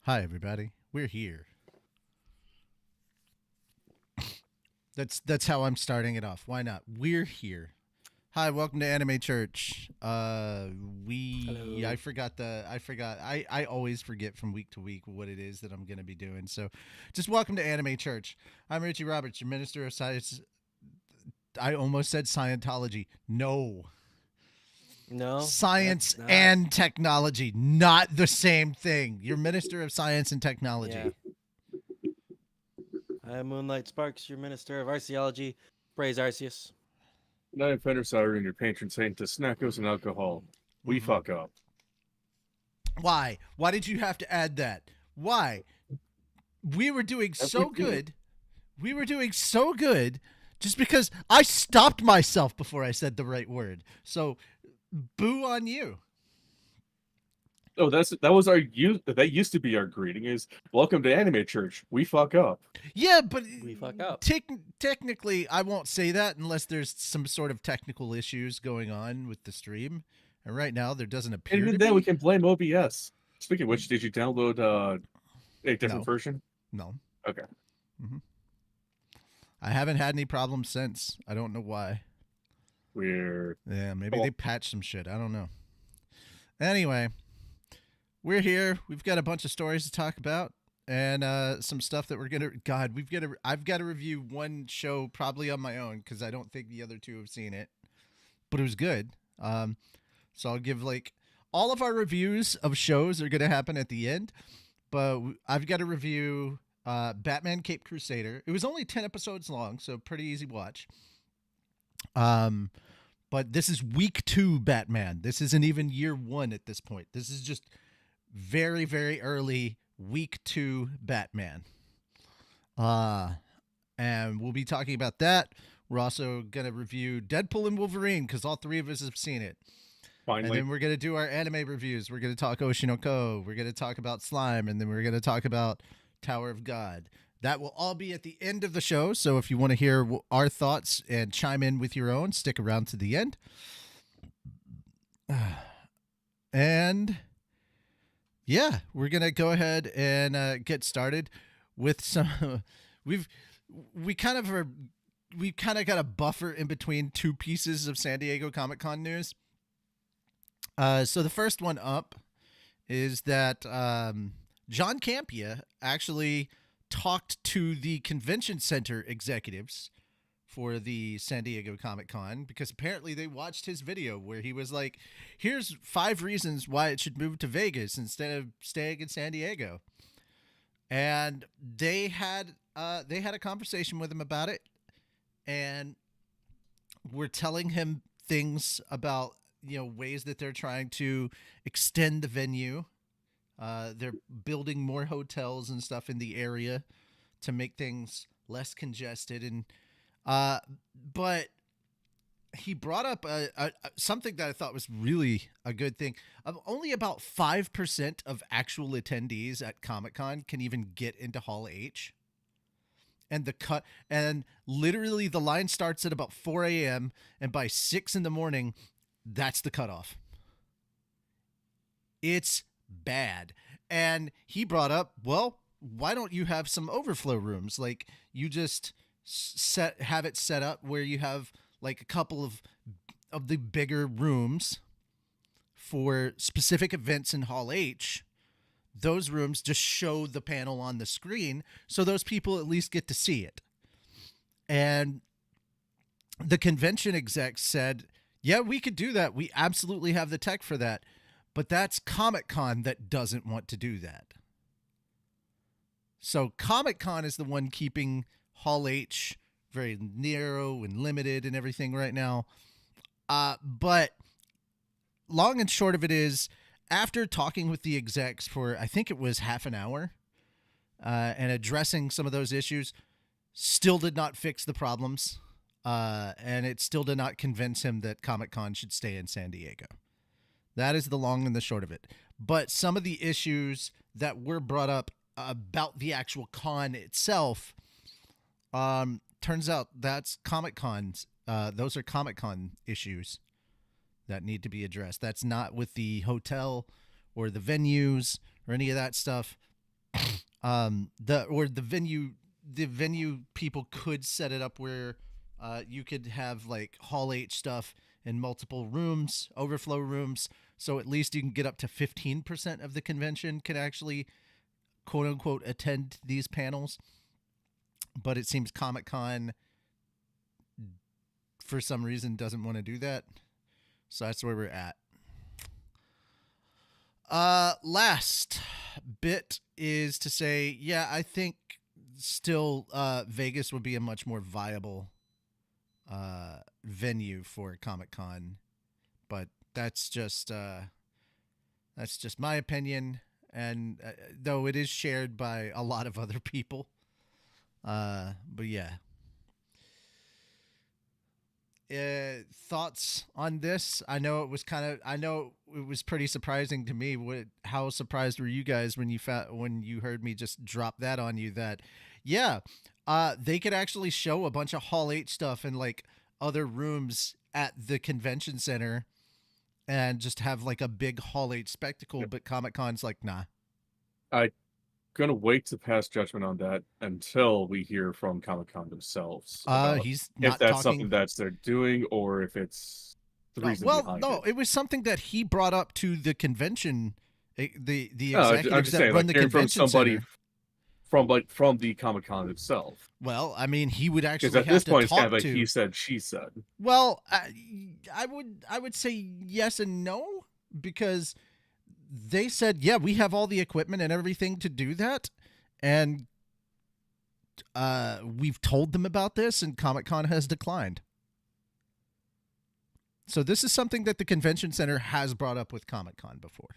Hi, everybody. We're here. That's how I'm starting it off. Why not? We're here. Hi, welcome to Anime Church. Hello. I always forget from week to week what it is that I'm gonna be doing. So just welcome to Anime Church. I'm Richie Roberts, your minister of science. I almost said Scientology. No. No, that's Science not. and technology, not the same thing. Your minister of science and Yeah. technology. I'm Moonlight Sparks, your Minister of Arceology. Praise Arceus. And I'm Fender Siren, your patron saint to snackos and alcohol. We Mhm. fuck up. Why? Why did you have to add that? Why? We were doing so good. We were doing so good just because I stopped myself before I said the right word. So, boo on you. Oh, that used to be our greeting is welcome to Anime Church. We fuck up. Yeah, but We fuck up. technically, I won't say that unless there's some sort of technical issues going on with the stream. And right now, there doesn't And appear even to then, we be. can blame OBS. Speaking of which, did you download a different No, version? no. Okay. I haven't had any problems since. I don't know why. We're Yeah, maybe Well- they patched some shit. I don't know. Anyway, we're here. We've got a bunch of stories to talk about and some stuff that we're gonna. God, I've got to review one show probably on my own because I don't think the other two have seen it, but it was good. So I'll give like all of our reviews of shows are gonna happen at the end, but I've got to review Batman Cape Crusader. It was only 10 episodes long, so pretty easy watch. But this is week 2 Batman. This isn't even year 1 at this point. This is just very, very early week 2 Batman. And we'll be talking about that. We're also going to review Deadpool and Wolverine because all three of us have seen it. And finally. then we're going to do our anime reviews. We're going to talk Oshi No Ko. We're going to talk about Slime. And then we're going to talk about Tower of God. That will all be at the end of the show. So if you want to hear our thoughts and chime in with your own, stick around to the end. And yeah, we're going to go ahead and get started with some. We kind of got a buffer in between two pieces of San Diego Comic-Con news. So the first one up is that John Campea actually talked to the convention center executives for the San Diego Comic-Con because apparently they watched his video where he was like, here's 5 reasons why it should move to Vegas instead of staying in San Diego. And they had a conversation with him about it, and we're telling him things about ways that they're trying to extend the venue. They're building more hotels and stuff in the area to make things less congested, and but he brought up something that I thought was really a good thing. Only about 5% of actual attendees at Comic-Con can even get into Hall H. And literally the line starts at about 4 a.m. and by 6 in the morning, that's the cutoff. It's bad. And he brought up, well, why don't you have some overflow rooms? Like you just have it set up where you have like a couple of the bigger rooms for specific events in Hall H. Those rooms just show the panel on the screen so those people at least get to see it. And the convention execs said, yeah, we could do that. We absolutely have the tech for that. But that's Comic-Con that doesn't want to do that. So Comic-Con is the one keeping Hall H very narrow and limited and everything right now. But long and short of it is, after talking with the execs for, I think it was half an hour, and addressing some of those issues, still did not fix the problems. And it still did not convince him that Comic-Con should stay in San Diego. That is the long and the short of it. But some of the issues that were brought up about the actual con itself, turns out that's Comic-Con's. Those are Comic-Con issues that need to be addressed. That's not with the hotel or the venues or any of that stuff. the venue people could set it up where you could have like Hall H stuff in multiple rooms, overflow rooms, so at least you can get up to 15% of the convention can actually quote unquote attend these panels. But it seems Comic-Con for some reason doesn't want to do that. So that's where we're at. Last bit is to say, yeah, I think still Vegas would be a much more viable venue for Comic-Con, but that's just my opinion, and though it is shared by a lot of other people. But yeah. Thoughts on this? I know it was pretty surprising to me. How surprised were you guys when you heard me just drop that on you that they could actually show a bunch of Hall H stuff in like other rooms at the convention center and just have like a big Hall H spectacle, but Comic-Con's like, nah. I'm gonna wait to pass judgment on that until we hear from Comic-Con themselves. He's not if that's talking... something that they're doing or if it's the reason behind it. It was something that he brought up to the convention. The executives that saying, run the convention from somebody center. from the Comic-Con itself. Well, I mean, he would actually because at have this to point it's talk kind of like to... he said, she said. Well, I would say yes and no, because they said, yeah, we have all the equipment and everything to do that, and we've told them about this, and Comic-Con has declined. So this is something that the convention center has brought up with Comic-Con before.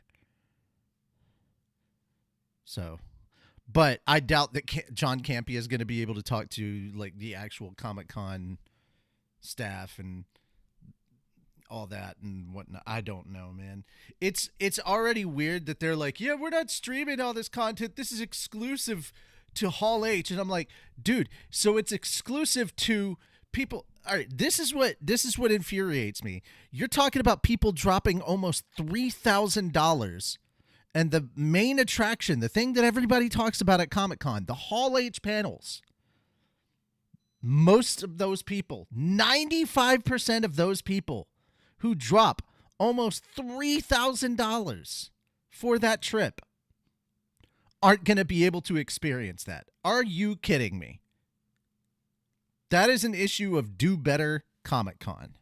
So, but I doubt that John Campea is going to be able to talk to like the actual Comic-Con staff and all that and whatnot. I don't know, man. It's already weird that they're like, yeah, we're not streaming all this content. This is exclusive to Hall H. And I'm like, dude, so it's exclusive to people. All right, this is what infuriates me. You're talking about people dropping almost $3,000, and the main attraction, the thing that everybody talks about at Comic-Con, the Hall H panels. Most of those people, 95% of those people who drop almost $3,000 for that trip aren't going to be able to experience that. Are you kidding me? That is an issue of do better Comic-Con.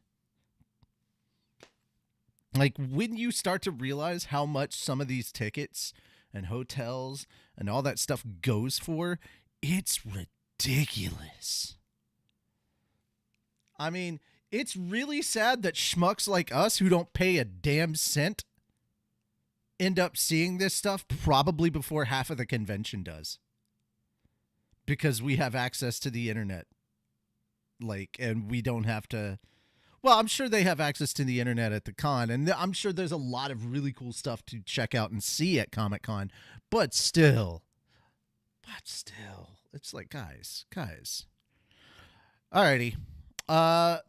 Like, when you start to realize how much some of these tickets and hotels and all that stuff goes for, it's ridiculous. I mean, it's really sad that schmucks like us who don't pay a damn cent end up seeing this stuff probably before half of the convention does. Because we have access to the internet. Like, and we don't have to... Well, I'm sure they have access to the internet at the con, and I'm sure there's a lot of really cool stuff to check out and see at Comic-Con, but still, it's like, guys. Alrighty.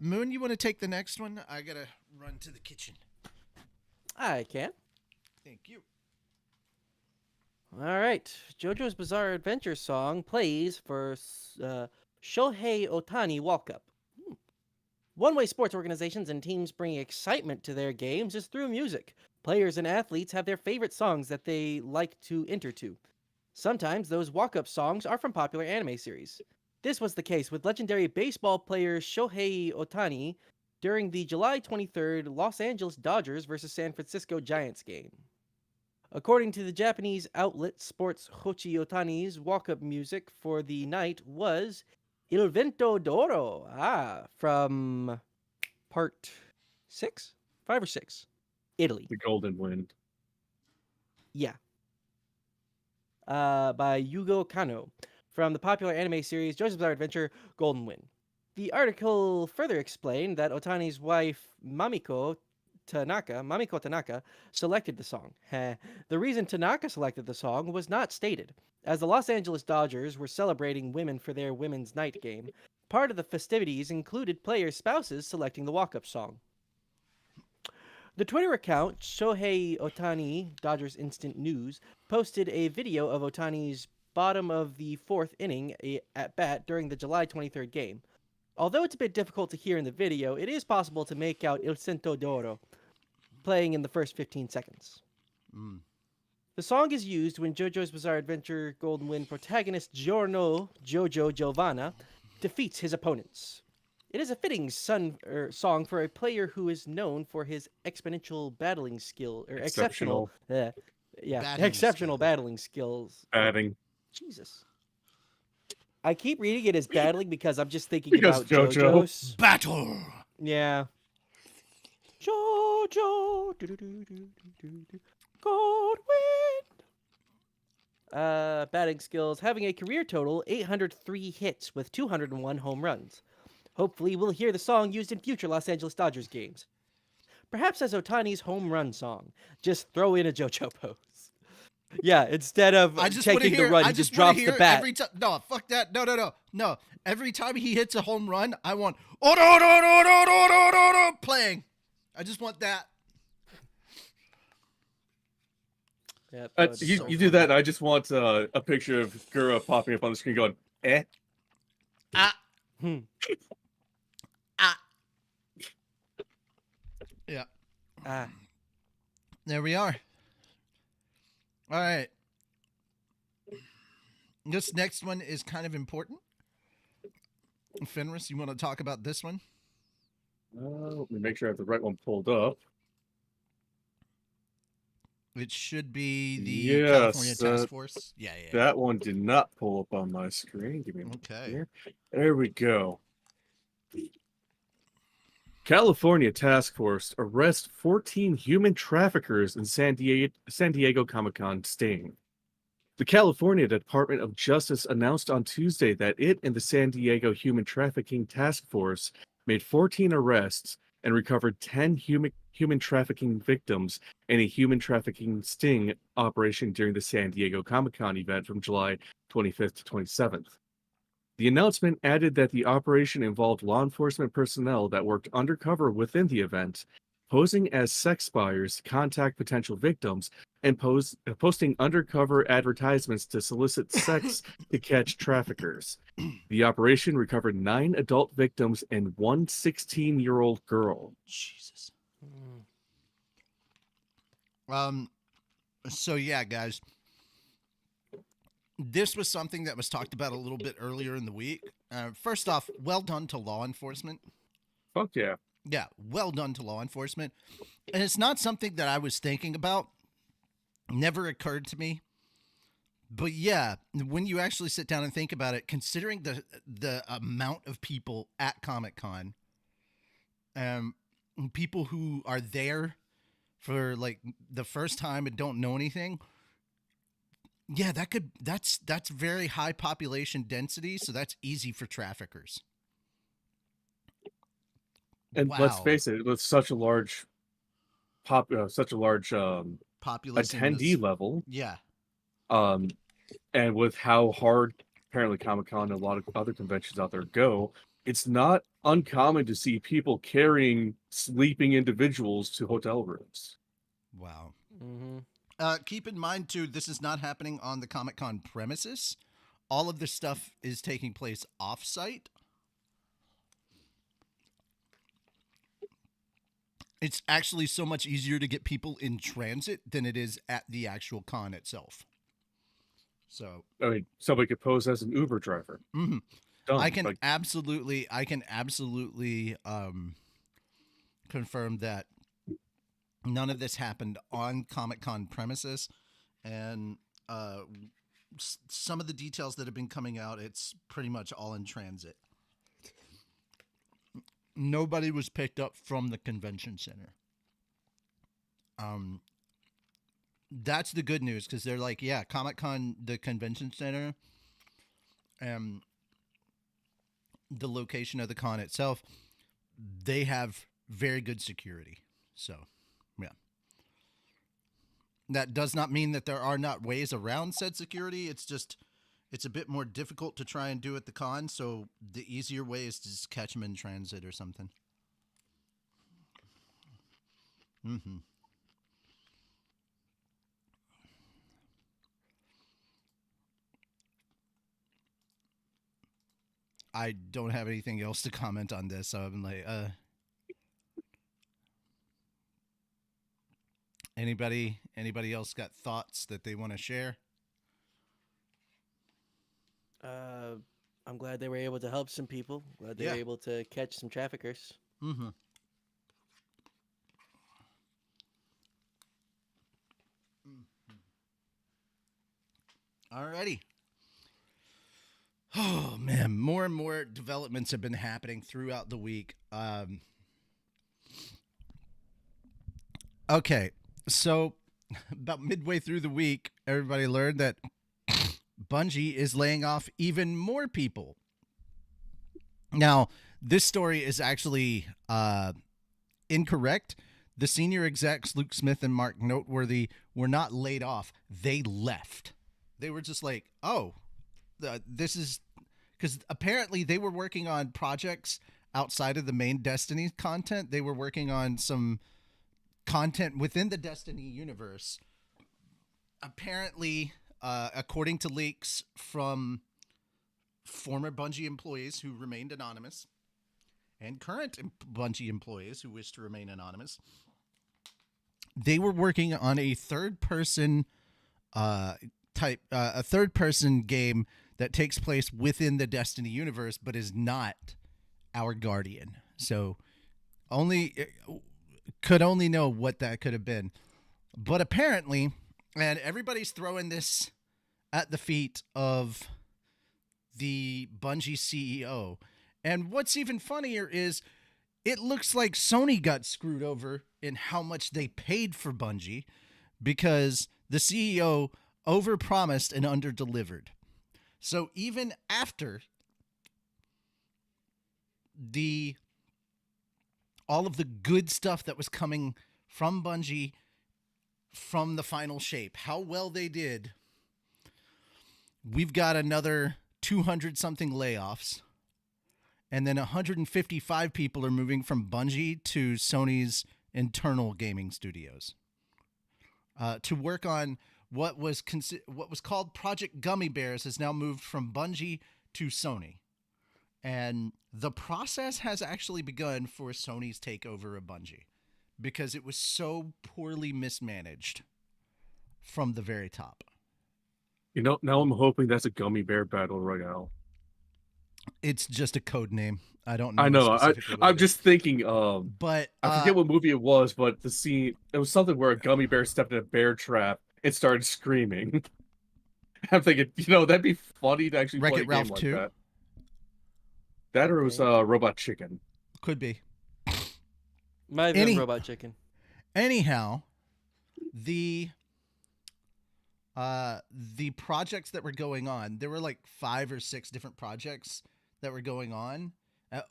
Moon, you want to take the next one? I gotta run to the kitchen. I can. Thank you. All right. JoJo's Bizarre Adventure song plays for Shohei Otani walk-up. One way sports organizations and teams bring excitement to their games is through music. Players and athletes have their favorite songs that they like to enter to. Sometimes those walk-up songs are from popular anime series. This was the case with legendary baseball player Shohei Otani during the July 23rd Los Angeles Dodgers vs. San Francisco Giants game. According to the Japanese outlet Sports Hochi, Otani's walk-up music for the night was Il Vento d'Oro, from part 6? 5 or 6? Italy. The Golden Wind. Yeah. By Yugo Kanno, from the popular anime series JoJo's Bizarre Adventure Golden Wind. The article further explained that Otani's wife, Mamiko Tanaka, selected the song. The reason Tanaka selected the song was not stated. As the Los Angeles Dodgers were celebrating women for their Women's Night game, part of the festivities included players' spouses selecting the walk-up song. The Twitter account Shohei Otani Dodgers Instant News posted a video of Otani's bottom of the fourth inning at bat during the July 23rd game. Although it's a bit difficult to hear in the video, it is possible to make out Il Cento d'Oro playing in the first 15 seconds. The song is used when JoJo's Bizarre Adventure Golden Wind protagonist Jojo Giovanna defeats his opponents. It is a fitting song for a player who is known for his exponential battling skill, or exceptional battling skills. Batting. Jesus. I keep reading it as battling because I'm just thinking Because about JoJo. JoJo's. Battle. Yeah. JoJo. Gold Wind. Batting skills. Having a career total 803 hits with 201 home runs. Hopefully, we'll hear the song used in future Los Angeles Dodgers games. Perhaps as Otani's home run song. Just throw in a JoJo pose. Yeah, instead of taking the run, he just drops the bat. Every time. No, fuck that. No. Every time he hits a home run, I want playing. I just want that. Yep, You do that, and I just want a picture of Gura popping up on the screen going, eh? Yeah. There we are. All right. This next one is kind of important. Fenris, you want to talk about this one? Let me make sure I have the right one pulled up. It should be the Yes, California Task Force. Yeah. That one did not pull up on my screen. Give me a minute Okay. here. There we go. California Task Force arrests 14 human traffickers in San Diego Comic-Con sting. The California Department of Justice announced on Tuesday that it and the San Diego Human Trafficking Task Force made 14 arrests and recovered 10 human trafficking victims in a human trafficking sting operation during the San Diego Comic-Con event from July 25th to 27th. The announcement added that the operation involved law enforcement personnel that worked undercover within the event, posing as sex buyers to contact potential victims, and posting undercover advertisements to solicit sex to catch traffickers. The operation recovered 9 adult victims and 1 16-year-old girl. Jesus. So yeah, guys. This was something that was talked about a little bit earlier in the week. First off, well done to law enforcement. Fuck yeah. Yeah, well done to law enforcement. And it's not something that I was thinking about. Never occurred to me. But yeah, when you actually sit down and think about it, considering the amount of people at Comic-Con, people who are there for like the first time and don't know anything, yeah, that's very high population density, so that's easy for traffickers. And let's face it, with such a large population attendee level, yeah, and with how hard apparently Comic-Con and a lot of other conventions out there go, it's not uncommon to see people carrying sleeping individuals to hotel rooms. Wow. Mm-hmm. Keep in mind, too, this is not happening on the Comic-Con premises. All of this stuff is taking place off-site. It's actually so much easier to get people in transit than it is at the actual con itself. So, I mean, somebody could pose as an Uber driver. mm-hmm. Done. I can absolutely confirm that none of this happened on Comic-Con premises, and some of the details that have been coming out, it's pretty much all in transit. Nobody was picked up from the convention center. That's the good news, because they're like, yeah, Comic-Con, the convention center, the location of the con itself, they have very good security. So, yeah. That does not mean that there are not ways around said security. It's just, it's a bit more difficult to try and do at the con. So the easier way is to just catch them in transit or something. Mm-hmm. I don't have anything else to comment on this, so I'm like, anybody else got thoughts that they want to share? I'm glad they were able to help some people. Glad they Yeah. were able to catch some traffickers. Mm-hmm. Alrighty. Oh man, more and more developments have been happening throughout the week. Okay, so about midway through the week, everybody learned that Bungie is laying off even more people. Now, this story is actually incorrect. The senior execs, Luke Smith and Mark Noteworthy, were not laid off. They left. They were just like, oh, this is because apparently they were working on projects outside of the main Destiny content. They were working on some content within the Destiny universe. Apparently, according to leaks from former Bungie employees who remained anonymous and current Bungie employees who wish to remain anonymous, they were working on a third-person a third-person game that takes place within the Destiny universe, but is not our Guardian. So, could only know what that could have been. But apparently, and everybody's throwing this at the feet of the Bungie CEO. And what's even funnier is it looks like Sony got screwed over in how much they paid for Bungie because the CEO overpromised and underdelivered. So even after all of the good stuff that was coming from Bungie from the final shape, how well they did, we've got another 200 something layoffs, and then 155 people are moving from Bungie to Sony's internal gaming studios to work on what was called Project Gummy Bears has now moved from Bungie to Sony. And the process has actually begun for Sony's takeover of Bungie because it was so poorly mismanaged from the very top. You know, now I'm hoping that's a gummy bear battle royale. It's just a code name. I don't know. I know. specifically what I'm it just thinking. But I forget what movie it was, but the scene, it was something where a gummy bear stepped in a bear trap and started screaming. I'm thinking, that'd be funny to actually play a Wreck-It game Ralph like 2? that. That or it was Robot Chicken. Could be. Might have been Robot Chicken. Anyhow, the projects that were going on, there were like 5 or 6 different projects that were going on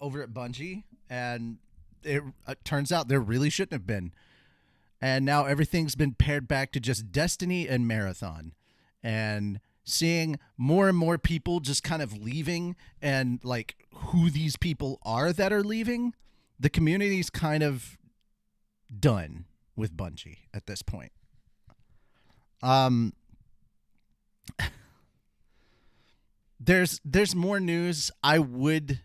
over at Bungie, and it turns out there really shouldn't have been. And now everything's been pared back to just Destiny and Marathon. And seeing more and more people just kind of leaving and like who these people are that are leaving, the community's kind of done with Bungie at this point. There's more news. I would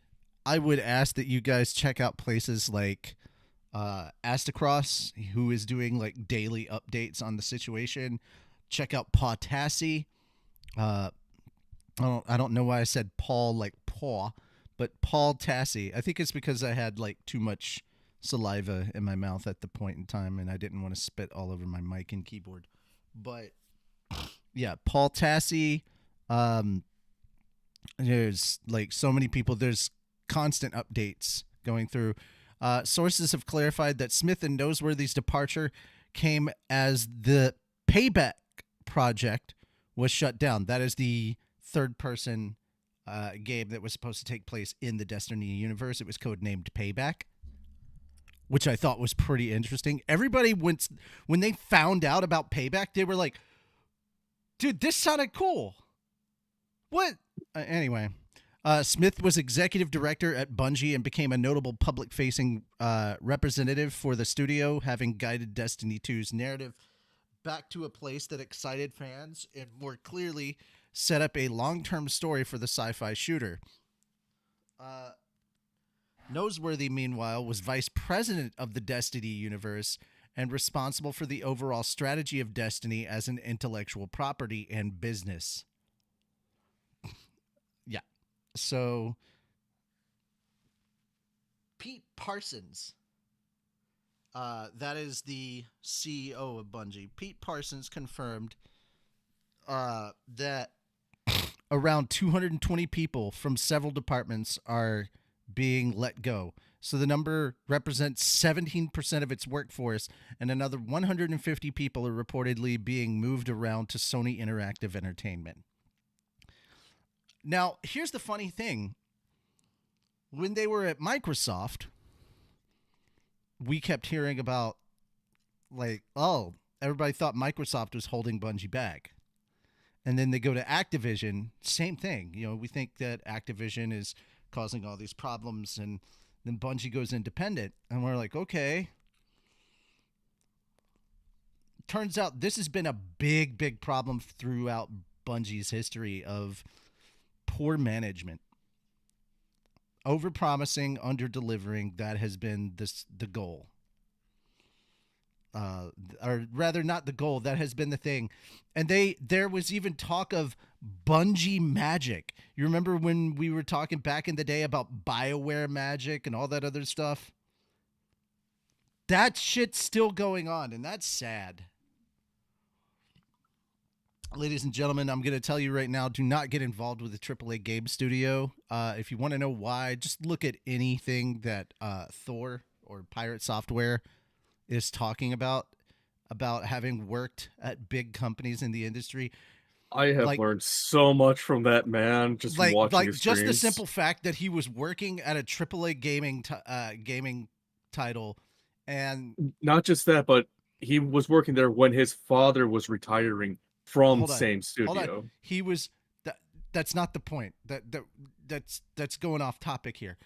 ask that you guys check out places like Astacross, who is doing like daily updates on the situation. Check out Paw Tassie. I don't know why I said Paul like paw, but Paul Tassie. I think it's because I had like too much saliva in my mouth at the point in time, and I didn't want to spit all over my mic and keyboard. But yeah, Paul Tassie. There's like so many people. There's constant updates going through. Sources have clarified that Smith and Noseworthy's departure came as the Payback project was shut down. That is the third-person game that was supposed to take place in the Destiny universe. It was codenamed Payback, which I thought was pretty interesting. Everybody, when they found out about Payback, they were like, dude, this sounded cool. What? Anyway, Smith was executive director at Bungie and became a notable public-facing representative for the studio, having guided Destiny 2's narrative back to a place that excited fans and more clearly set up a long-term story for the sci-fi shooter. Noseworthy, meanwhile, was vice president of the Destiny universe and responsible for the overall strategy of Destiny as an intellectual property and business. Yeah. So, Pete Parsons, that is the CEO of Bungie. Pete Parsons confirmed that around 220 people from several departments are being let go. So the number represents 17% of its workforce, and another 150 people are reportedly being moved around to Sony Interactive Entertainment. Now, here's the funny thing. When they were at Microsoft, we kept hearing about, like, oh, everybody thought Microsoft was holding Bungie back. And then they go to Activision, same thing. You know, we think that Activision is causing all these problems, and then Bungie goes independent, and we're like, okay. Turns out this has been a big problem throughout Bungie's history of poor management. Over-promising, under-delivering, that has been the goal. Or rather, not the goal, that has been the thing. And there was even talk of Bungie magic. You remember when we were talking back in the day about BioWare magic and all that other stuff? That shit's still going on, and that's sad. Ladies and gentlemen, I'm going to tell you right now, do not get involved with the AAA game studio. If you want to know why, just look at anything that Thor or Pirate Software is talking about having worked at big companies in the industry. I have learned so much from that man just from watching his streams. Just the simple fact that he was working at a AAA gaming title, and not just that, but he was working there when his father was retiring from the same studio. He was that's not the point. That's going off topic here.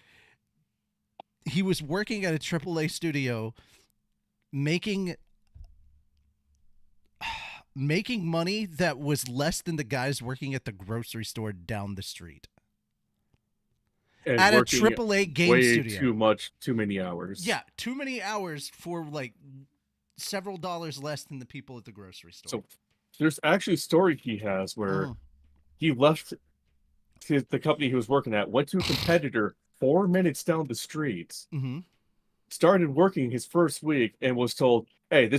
He was working at a AAA studio making money that was less than the guys working at the grocery store down the street. And at a AAA game studio. Too many hours. Yeah, too many hours for like several dollars less than the people at the grocery store. So there's actually a story he has where he left the company he was working at, went to a competitor 4 minutes down the street, started working his first week, and was told, hey,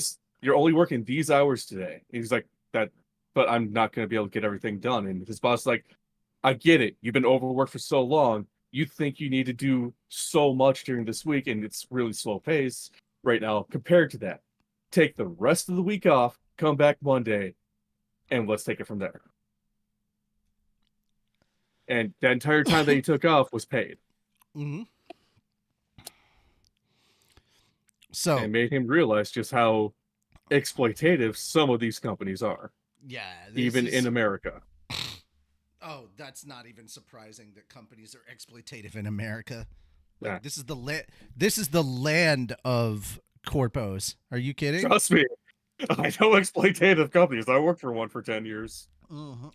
you're only working these hours today. And he's like, but I'm not going to be able to get everything done. And his boss is like, I get it. You've been overworked for so long. You think you need to do so much during this week, and it's really slow pace right now compared to that. Take the rest of the week off, come back Monday, and let's take it from there. And that entire time that he took off was paid. So it made him realize just how exploitative some of these companies are. Yeah. Even in America. Oh, that's not even surprising that companies are exploitative in America. Like, Yeah. This is the land of corpos. Are you kidding? Trust me. I know exploitative companies. I worked for one for 10 years.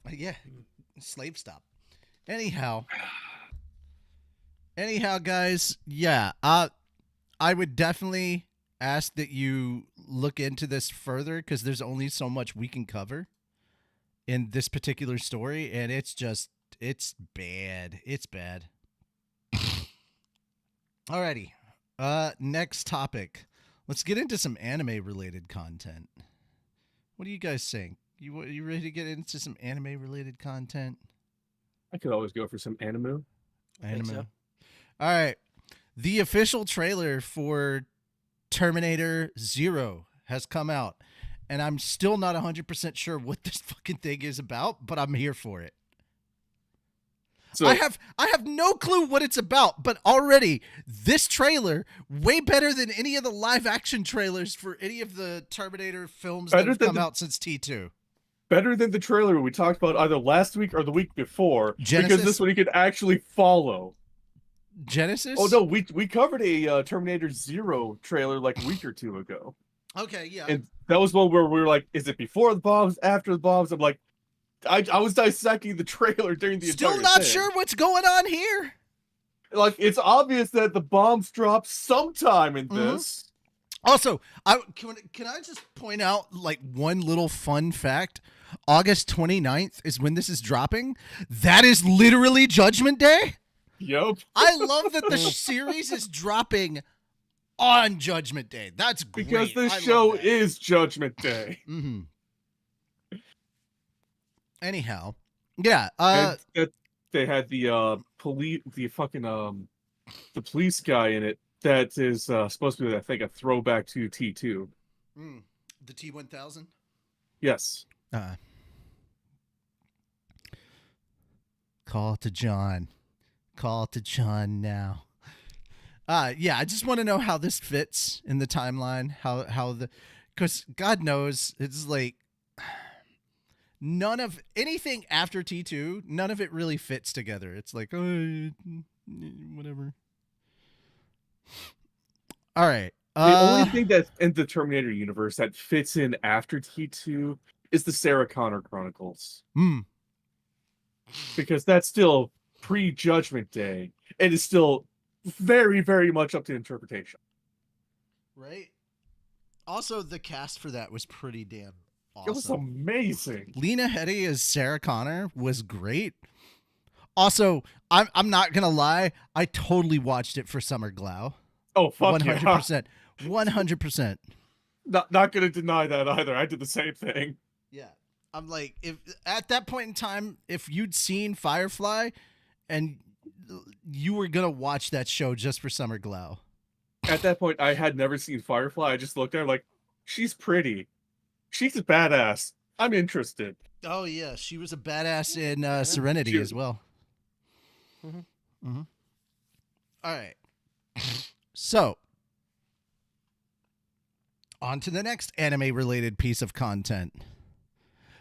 Yeah. Slave stop. Anyhow, guys, yeah. I would definitely ask that you look into this further, because there's only so much we can cover in this particular story, and it's bad. It's bad. Alrighty. Next topic. Let's get into some anime-related content. What do you guys think? You ready to get into some anime-related content? I could always go for some anime. So. All right. The official trailer for Terminator Zero has come out, and I'm still not 100% sure what this fucking thing is about, but I'm here for it. So I have no clue what it's about, but already this trailer, way better than any of the live action trailers for any of the Terminator films that have come out since T2. better than the trailer we talked about either last week or the week before. Genesis? Because this one you could actually follow. Genesis? Oh no, we covered a Terminator Zero trailer like a week or two ago. Okay, yeah. And that was one where we were like, is it before the bombs, after the bombs? I'm like, I was dissecting the trailer during the entire Still not thing. sure what's going on here. Like, it's obvious that the bombs drop sometime in this. Also, can I just point out like one little fun fact? August 29th is when this is dropping. That is literally Judgment Day. Yep. I love that the series is dropping on Judgment Day. That's great. Because this show is Judgment Day. Mm-hmm. Anyhow, yeah. They had the police guy in it that is supposed to be, I think, a throwback to T2. The T-1000. Yes. Call to John. Call to John now. Yeah, I just want to know how this fits in the timeline. Because God knows it's like none of anything after T2. None of it really fits together. It's like whatever. All right. The only thing that's in the Terminator universe that fits in after T2 is the Sarah Connor Chronicles. Because that's still pre-Judgment Day. It is still very, very much up to interpretation. Right. Also, the cast for that was pretty damn awesome. It was amazing. Lena Headey as Sarah Connor was great. Also, I'm not gonna lie, I totally watched it for Summer Glau. Oh, fuck 100%. 100%. Not gonna deny that either. I did the same thing. Yeah. I'm like, if at that point in time, if you'd seen Firefly and you were gonna watch that show just for Summer Glau. At that point, I had never seen Firefly. I just looked at her like, she's pretty. She's a badass. I'm interested. Oh yeah, she was a badass in Serenity as well. All right. So, on to the next anime-related piece of content.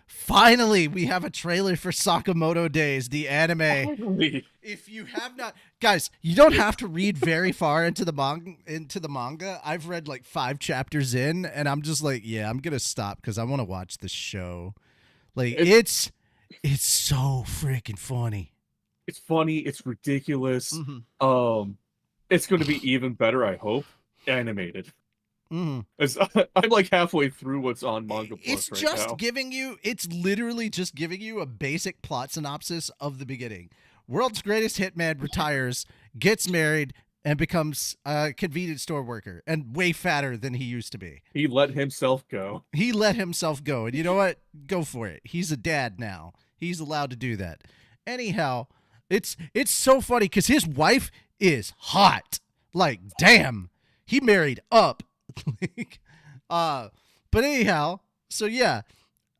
Finally, we have a trailer for Sakamoto Days, the anime. Finally. If you have not, guys, you don't have to read very far into the manga. I've read like 5 chapters in, and I'm just like, yeah, I'm gonna stop because I want to watch the show. Like, it's so freaking funny. It's funny. It's ridiculous. It's going to be even better, I hope. Animated. I'm like halfway through what's on Manga Plus right now. It's literally just giving you a basic plot synopsis of the beginning. World's greatest hitman retires, gets married, and becomes a convenience store worker, and way fatter than he used to be. He let himself go. And you know what? Go for it. He's a dad now. He's allowed to do that. Anyhow, it's so funny because his wife is hot. Like, damn, he married up. But anyhow, so yeah.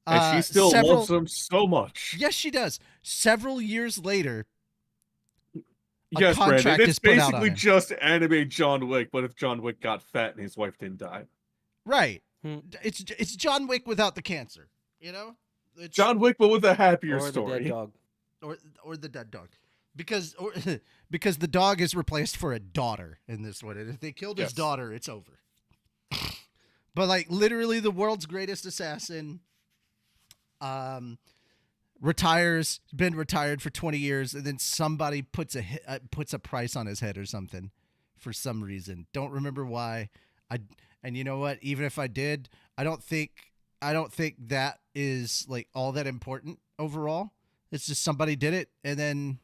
And she still loves him so much. Yes, she does. Several years later, yes, Brandon, it's basically on just anime John Wick, but if John Wick got fat and his wife didn't die. Right. It's John Wick without the cancer. You know? It's John Wick, but with a happier Or story. the dead dog. Or the dead dog. Because the dog is replaced for a daughter in this one. And if they killed his daughter, it's over. But like literally the world's greatest assassin retires, been retired for 20 years, and then somebody puts a price on his head or something for some reason. Don't remember why. And you know what? Even if I did, I don't think that is like all that important overall. It's just somebody did it, and then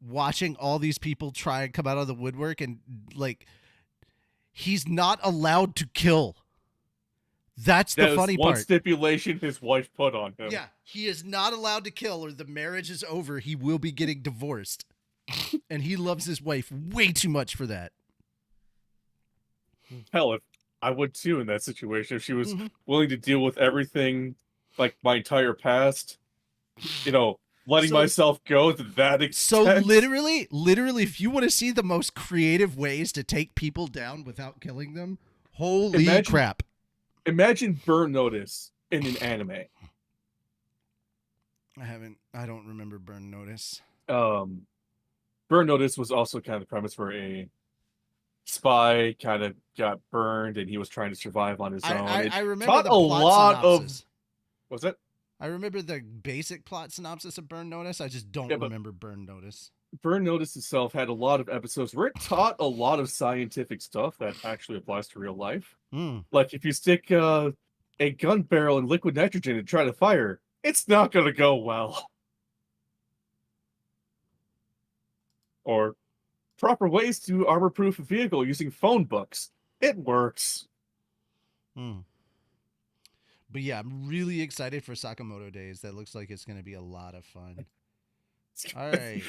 watching all these people try and come out of the woodwork, and like he's not allowed to kill. That's the funny part. One stipulation his wife put on him. Yeah, he is not allowed to kill, or the marriage is over. He will be getting divorced. And he loves his wife way too much for that. Hell, if I would too in that situation. If she was willing to deal with everything, like my entire past, letting myself go to that extent. So literally, if you want to see the most creative ways to take people down without killing them, holy crap. Imagine Burn Notice in an anime. I don't remember Burn Notice. Burn Notice was also kind of the premise where a spy kind of got burned and he was trying to survive on his own. I remember taught the a plot lot synopsis. Was it? I remember the basic plot synopsis of Burn Notice. I just don't remember Burn Notice. Burn Notice itself had a lot of episodes where it taught a lot of scientific stuff that actually applies to real life. Like if you stick a gun barrel in liquid nitrogen and try to fire, it's not going to go well. Or proper ways to armor-proof a vehicle using phone books. It works. But yeah, I'm really excited for Sakamoto Days. That looks like it's going to be a lot of fun. All right.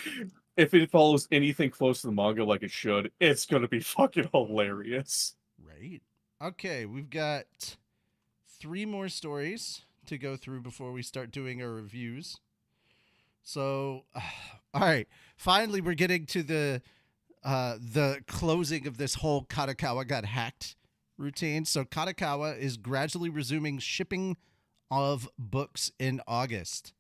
If it follows anything close to the manga like it should, it's going to be fucking hilarious. Right. Okay, we've got 3 more stories to go through before we start doing our reviews. So, all right. Finally, we're getting to the closing of this whole Kadokawa got hacked routine. So Kadokawa is gradually resuming shipping of books in August.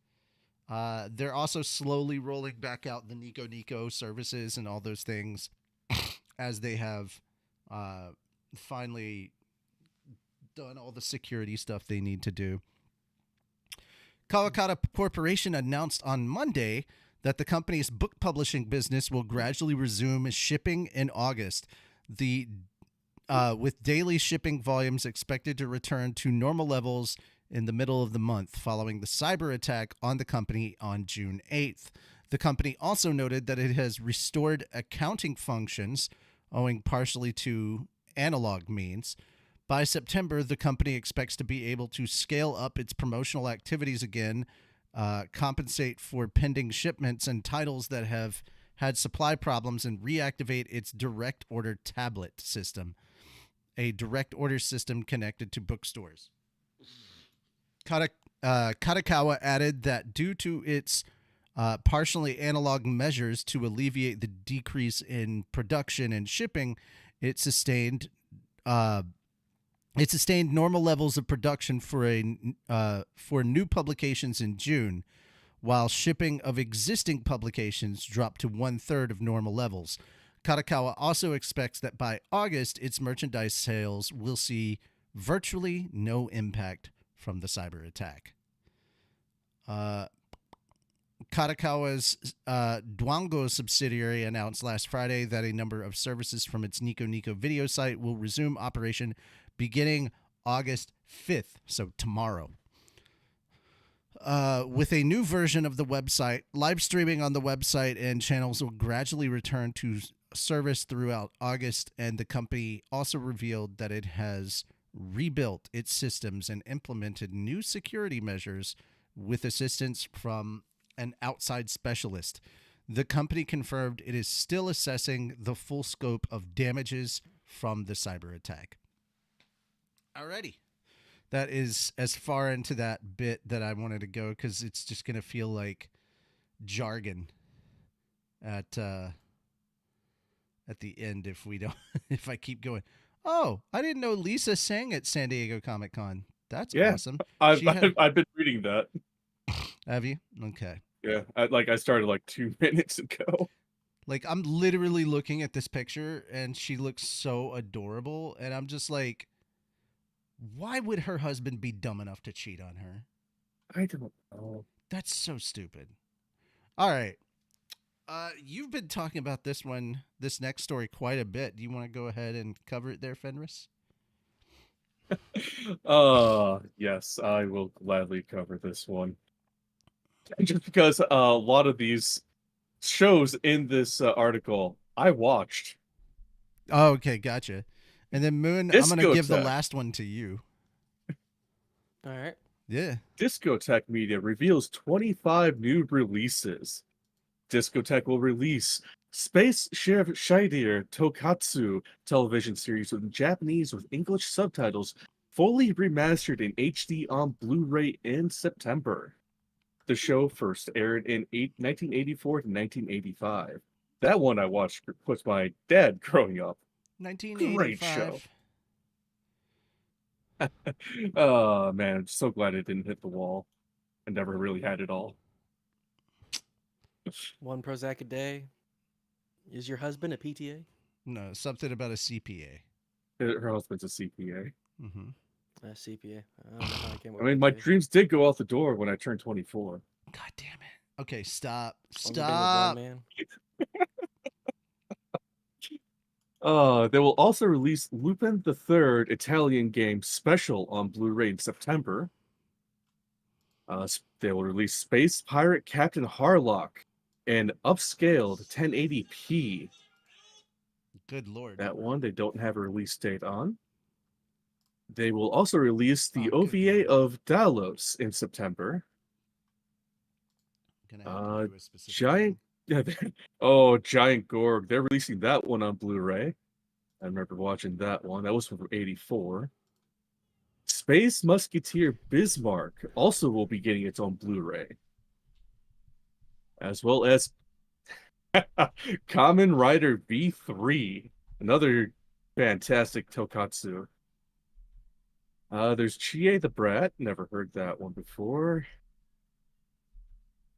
They're also slowly rolling back out the Nico Nico services and all those things as they have finally done all the security stuff they need to do. Kawakata Corporation announced on Monday that the company's book publishing business will gradually resume shipping in August. With daily shipping volumes expected to return to normal levels in the middle of the month following the cyber attack on the company on June 8th. The company also noted that it has restored accounting functions owing partially to analog means. By September, the company expects to be able to scale up its promotional activities again, compensate for pending shipments and titles that have had supply problems, and reactivate its direct order tablet system, a direct order system connected to bookstores. Kadokawa added that due to its partially analog measures to alleviate the decrease in production and shipping, it sustained normal levels of production for new publications in June, while shipping of existing publications dropped to 1/3 of normal levels. Kadokawa also expects that by August, its merchandise sales will see virtually no impact from the cyber attack. Kadokawa's Dwango subsidiary announced last Friday that a number of services from its Nico Nico video site will resume operation beginning August 5th, so tomorrow. With a new version of the website, live streaming on the website and channels will gradually return to service throughout August, and the company also revealed that it has rebuilt its systems and implemented new security measures with assistance from an outside specialist. The company confirmed it is still assessing the full scope of damages from the cyber attack. Alrighty. That is as far into that bit that I wanted to go, because it's just going to feel like jargon at the end if we don't if I keep going. Oh, I didn't know Lisa sang at San Diego Comic-Con. That's awesome. I've been reading that. Have you? Okay. Yeah, I started like 2 minutes ago. Like, I'm literally looking at this picture and she looks so adorable, and I'm just like, why would her husband be dumb enough to cheat on her? I don't know. That's so stupid. All right. You've been talking about this next story quite a bit. Do you want to go ahead and cover it there, Fenris? Yes, I will gladly cover this one. Just because a lot of these shows in this article I watched. Oh, okay, gotcha. And then Moon, I'm going to give the last one to you. All right. Yeah. Discotech Media reveals 25 new releases. Discotech will release Space Sheriff Shider Tokatsu television series with Japanese with English subtitles, fully remastered in HD on Blu-ray in September. The show first aired in 1984 to 1985. That one I watched with my dad growing up. 1985. Great show. Oh man, I'm so glad it didn't hit the wall. I never really had it all. One Prozac a day. Is your husband a PTA? No, something about a CPA. Her husband's a CPA. Mm-hmm. A CPA. I don't know how I came up I mean, with my PTA. dreams did go out the door when I turned 24. God damn it. Okay, stop. Only been with one Stop. man. They will also release Lupin the Third Italian game special on Blu-ray in September. They will release Space Pirate Captain Harlock in upscaled 1080p. Good lord. That one they don't have a release date on. They will also release the Oh, good OVA lord. of Dalos in September. Gonna have to do a specific Giant, yeah, Giant Gorg. They're releasing that one on Blu-ray. I remember watching that one. That was from '84. Space Musketeer Bismarck also will be getting its own Blu-ray, as well as Kamen Rider V3, another fantastic tokusatsu. There's Chie the Brat. Never heard that one before.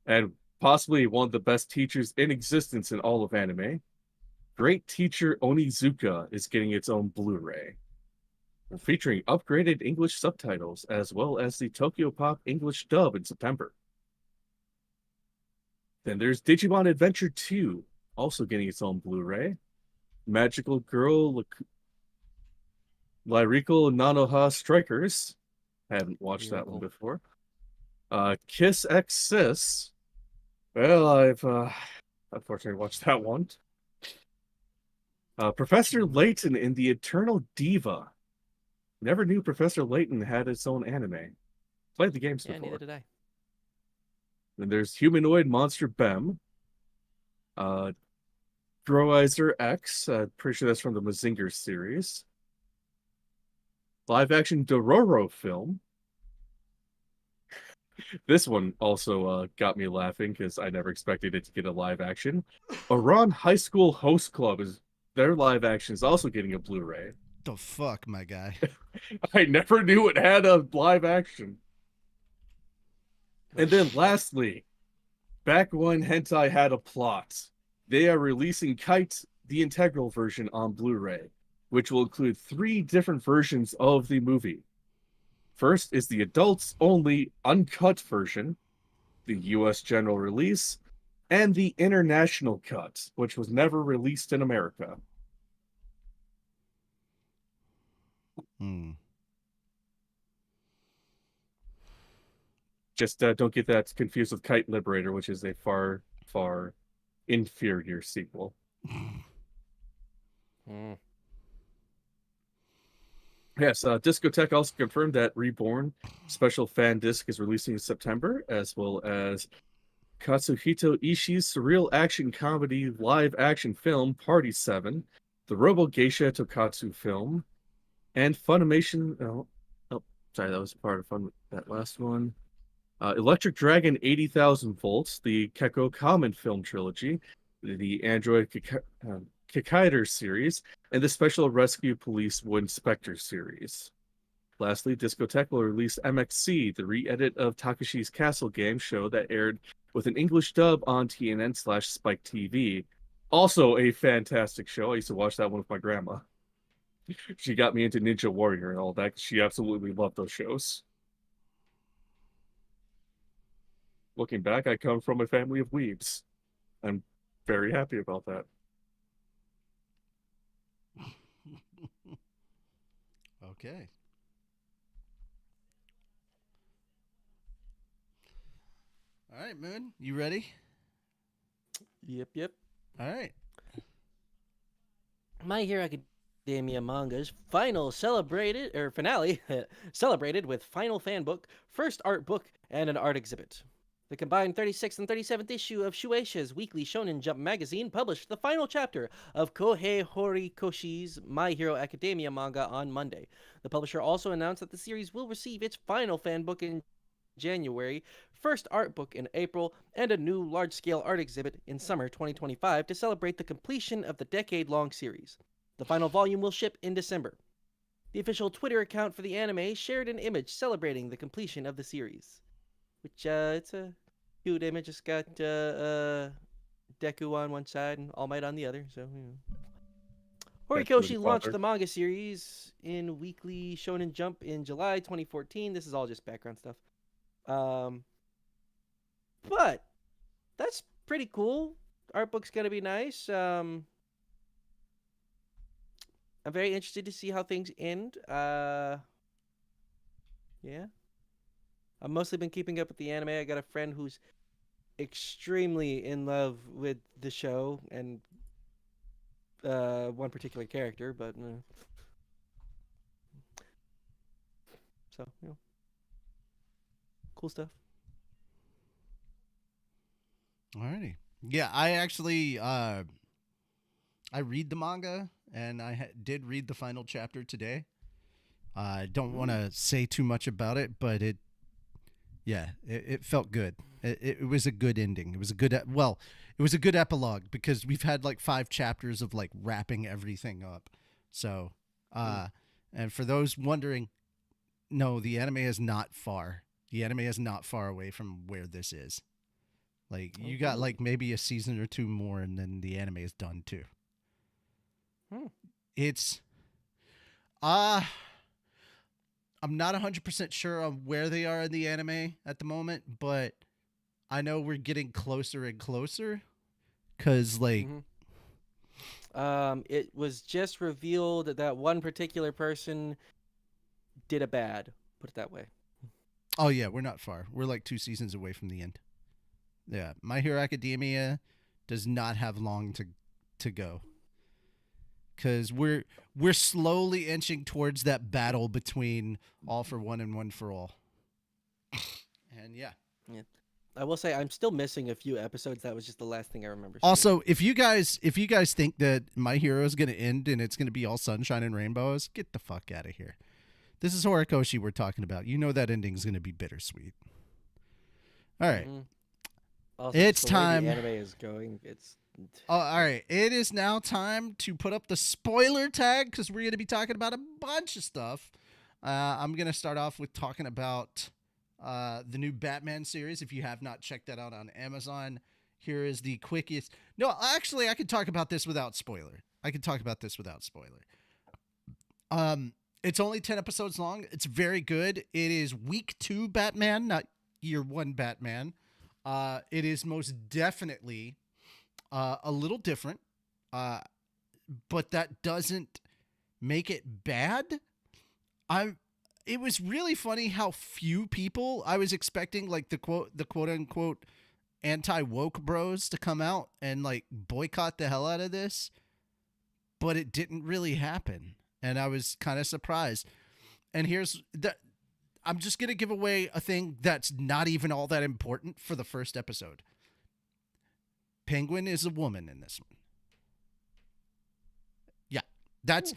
And possibly one of the best teachers in existence in all of anime. Great Teacher Onizuka is getting its own Blu-ray, featuring upgraded English subtitles as well as the Tokyo Pop English dub in September. Then there's Digimon Adventure 2, also getting its own Blu-ray. Magical Girl Lyrical Nanoha Strikers. Haven't watched that one before. Kiss X Sis. Well, I've unfortunately watched that one. Professor Layton in the Eternal Diva. Never knew Professor Layton had its own anime. Played the games before. Neither did I. Then there's Humanoid Monster Bem. Droizer X. Pretty sure that's from the Mazinger series. Live action Dororo film. This one also got me laughing because I never expected it to get a live action. Iran High School Host Club is their live action is also getting a Blu-ray. The fuck, my guy. I never knew it had a live action. And then lastly, back when hentai had a plot, they are releasing Kite, the integral version on Blu-ray, which will include 3 different versions of the movie. First is the adults-only uncut version, the US general release, and the international cut, which was never released in America. Just don't get that confused with Kite Liberator, which is a far, far inferior sequel. Yes, Discotech also confirmed that Reborn special fan disc is releasing in September, as well as Katsuhito Ishii's surreal action comedy live action film Party 7, the Robo Geisha Tokatsu film, and Funimation. Sorry, that was part of that last one. Electric Dragon 80,000 Volts, the Kekko Common film trilogy, the Android Kikaider series, and the Special Rescue Police Wood Spectre series. Lastly, Discotech will release MXC, the re-edit of Takashi's Castle game show that aired with an English dub on TNN/Spike TV. Also a fantastic show. I used to watch that one with my grandma. She got me into Ninja Warrior and all that. She absolutely loved those shows. Looking back, I come from a family of weebs. I'm very happy about that. Okay. All right, Moon, you ready? Yep. All right. My Hero Academia manga's finale celebrated with final fan book, first art book, and an art exhibit. The combined 36th and 37th issue of Shueisha's weekly Shonen Jump magazine published the final chapter of Kohei Horikoshi's My Hero Academia manga on Monday. The publisher also announced that the series will receive its final fan book in January, first art book in April, and a new large-scale art exhibit in summer 2025 to celebrate the completion of the decade-long series. The final volume will ship in December. The official Twitter account for the anime shared an image celebrating the completion of the series. Which, it's a cute image. It's got Deku on one side and All Might on the other. So, Horikoshi launched the manga series in Weekly Shonen Jump in July 2014. This is all just background stuff. But that's pretty cool. Art book's gonna be nice. I'm very interested to see how things end. Yeah. I've mostly been keeping up with the anime. I got a friend who's extremely in love with the show and one particular character, but so, cool stuff. Alrighty. Yeah, I actually I read the manga, and I did read the final chapter today. I don't want to say too much about it, but it felt good. It was a good ending. It was a good it was a good epilogue, because we've had like 5 chapters of like wrapping everything up. So, and for those wondering, no, the anime is not far. The anime is not far away from where this is. Like, you got like maybe a season or 2 more, and then the anime is done too. It's I'm not 100% sure on where they are in the anime at the moment, but I know we're getting closer and closer, because like it was just revealed that one particular person did a bad, put it that way. Oh yeah, we're not far. We're like 2 seasons away from the end. Yeah, My Hero Academia does not have long to go, because we're slowly inching towards that battle between All for One and One for All. And yeah. I will say I'm still missing a few episodes. That was just the last thing I remember seeing. Also, if you guys think that My Hero is going to end and it's going to be all sunshine and rainbows, get the fuck out of here. This is Horikoshi we're talking about. You know that ending is going to be bittersweet. All right. Also, it's the way time. The anime is going. It's. All right. It is now time to put up the spoiler tag, because we're going to be talking about a bunch of stuff. I'm going to start off with talking about the new Batman series. If you have not checked that out on Amazon, here is the quickest. No, actually, I could talk about this without spoiler. It's only 10 episodes long. It's very good. It is week 2 Batman, not year 1 Batman. It is most definitely a little different, but that doesn't make it bad. It was really funny how few people, I was expecting like the quote unquote anti-woke bros to come out and like boycott the hell out of this, but it didn't really happen, and I was kind of surprised. And here's the I'm just going to give away a thing that's not even all that important for the first episode. Penguin is a woman in this one. Yeah, that's...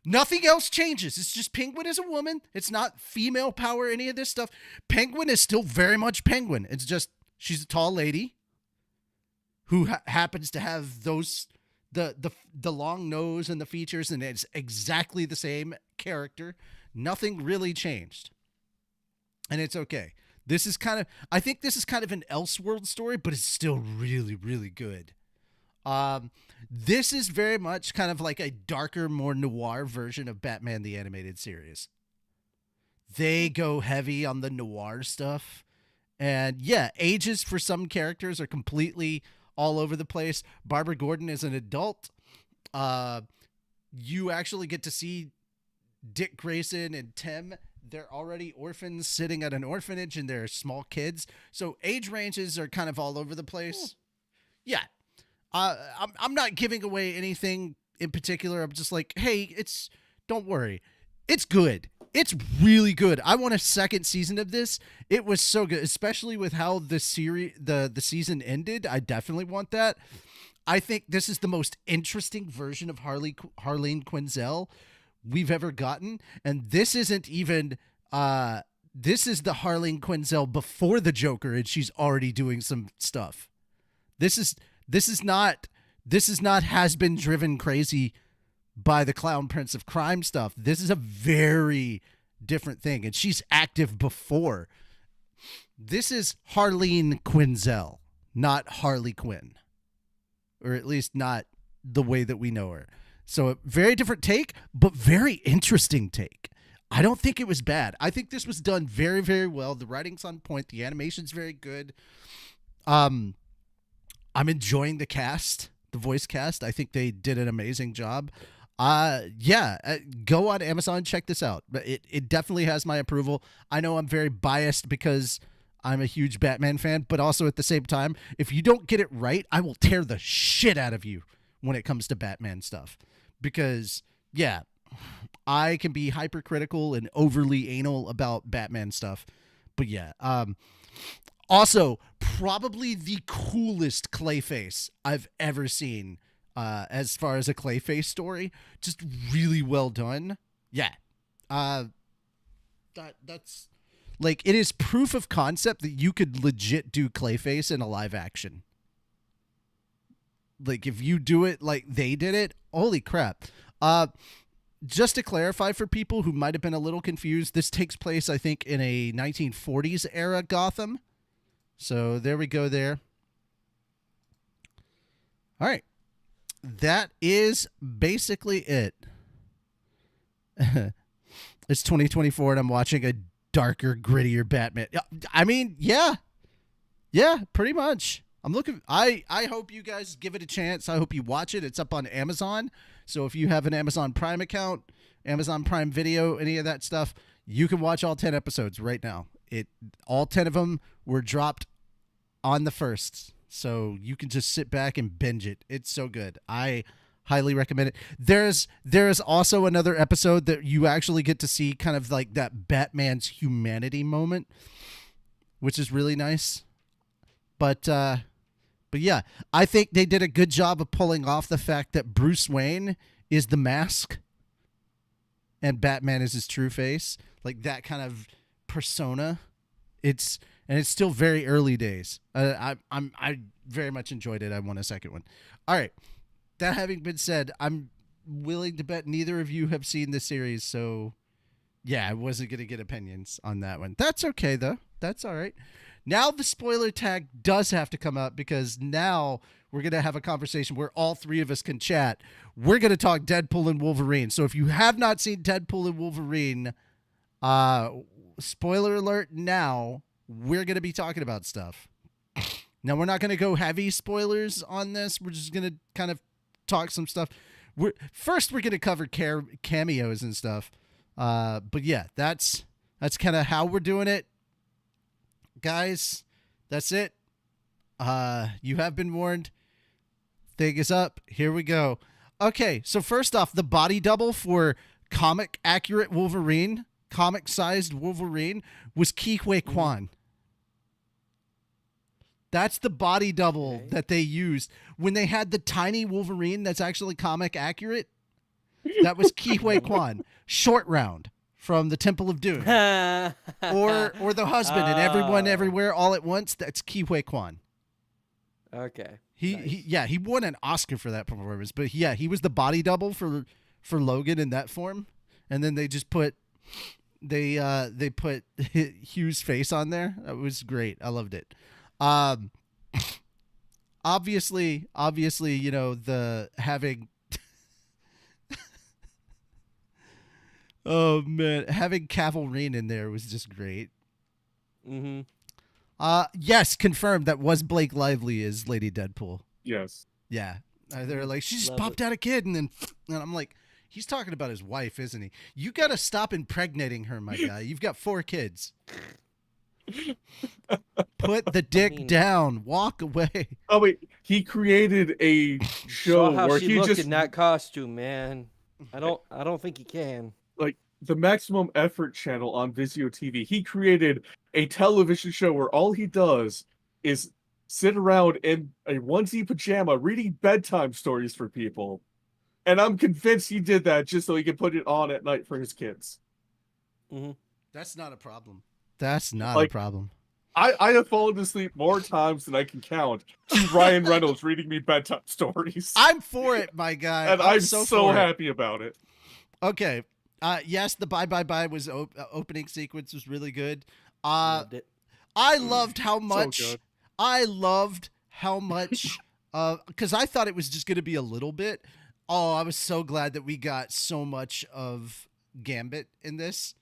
Nothing else changes. It's just Penguin is a woman. It's not female power, any of this stuff. Penguin is still very much Penguin. It's just she's a tall lady who happens to have those the long nose and the features, and it's exactly the same character. Nothing really changed. And it's okay. I think this is kind of an Elseworld story, but it's still really, really good. This is very much kind of like a darker, more noir version of Batman the Animated Series. They go heavy on the noir stuff. And yeah, ages for some characters are completely all over the place. Barbara Gordon is an adult. You actually get to see Dick Grayson and Tim. They're already orphans sitting at an orphanage, and they're small kids. So age ranges are kind of all over the place. Yeah. I'm not giving away anything in particular. I'm just like, hey, don't worry. It's good. It's really good. I want a second season of this. It was so good, especially with how the season ended. I definitely want that. I think this is the most interesting version of Harleen Quinzel we've ever gotten. And this isn't even, this is the Harleen Quinzel before the Joker, and she's already doing some stuff. This is not has been driven crazy by the Clown Prince of Crime stuff. This is a very different thing, and she's active before. This is Harleen Quinzel, not Harley Quinn. Or at least not the way that we know her. So a very different take, but very interesting take. I don't think it was bad. I think this was done very, very well. The writing's on point. The animation's very good. I'm enjoying the cast, the voice cast. I think they did an amazing job. Go on Amazon, check this out. It definitely has my approval. I know I'm very biased because I'm a huge Batman fan, but also at the same time, if you don't get it right, I will tear the shit out of you when it comes to Batman stuff. Because, yeah, I can be hypercritical and overly anal about Batman stuff. But yeah, also, probably the coolest Clayface I've ever seen as far as a Clayface story. Just really well done. Yeah. That's... Like, it is proof of concept that you could legit do Clayface in a live action. Like, if you do it like they did it, holy crap. Just to clarify for people who might have been a little confused, this takes place, I think, in a 1940s era Gotham. So there we go there. All right. That is basically it. It's 2024 and I'm watching a darker, grittier Batman. I mean, yeah, pretty much. I'm looking. I hope you guys give it a chance. I hope you watch it. It's up on Amazon. So if you have an Amazon Prime account, Amazon Prime Video, any of that stuff, you can watch all 10 episodes right now. All 10 of them were dropped on the 1st. So you can just sit back and binge it. It's so good. I highly recommend it. There's also another episode that you actually get to see kind of like that Batman's humanity moment, which is really nice. But yeah, I think they did a good job of pulling off the fact that Bruce Wayne is the mask and Batman is his true face, like that kind of persona. It's still very early days. I very much enjoyed it. I want a second one. All right. That having been said, I'm willing to bet neither of you have seen the series, so yeah, I wasn't going to get opinions on that one. That's okay, though. That's all right. Now the spoiler tag does have to come up because now we're going to have a conversation where all three of us can chat. We're going to talk Deadpool and Wolverine. So if you have not seen Deadpool and Wolverine, spoiler alert now, we're going to be talking about stuff. Now, we're not going to go heavy spoilers on this. We're just going to kind of talk some stuff. We're going to cover cameos and stuff. But yeah, that's kind of how we're doing it. Guys, that's it. You have been warned. Thing is up. Here we go. Okay, so first off, the body double for comic-accurate Wolverine, comic-sized Wolverine, was Ke Huy Quan. That's the body double that they used. When they had the tiny Wolverine that's actually comic accurate, that was Ke Huy Quan. Short Round from the Temple of Doom. or the husband and Everyone Everywhere All at Once, that's Ke Huy Quan. Okay. He won an Oscar for that performance. But yeah, he was the body double for Logan in that form. And then they just put they put Hugh's face on there. That was great. I loved it. Obviously, you know, the having oh man, having Cavalrine in there was just great. Mm-hmm. Yes, confirmed that was Blake Lively as Lady Deadpool. Yes. Yeah. They're like, she just popped out a kid, and I'm like, he's talking about his wife, isn't he? You got to stop impregnating her, my guy. You've got 4 kids. Put the dick down. Walk away. Oh wait, he created a show how where she he looked just in that costume, man. I don't think he can. like the Maximum Effort channel on Vizio TV. He created a television show where all he does is sit around in a onesie pajama reading bedtime stories for people. And I'm convinced he did that just so he could put it on at night for his kids. Mm-hmm. That's not a problem. That's not a problem. I have fallen asleep more times than I can count to Ryan Reynolds reading me bedtime stories. I'm for it, my guy. And I'm so happy about it. Okay. Yes, the Bye Bye Bye was opening sequence was really good. Loved it. I loved how So much. good. I loved how much. Because I thought it was just going to be a little bit. Oh, I was so glad that we got so much of Gambit in this.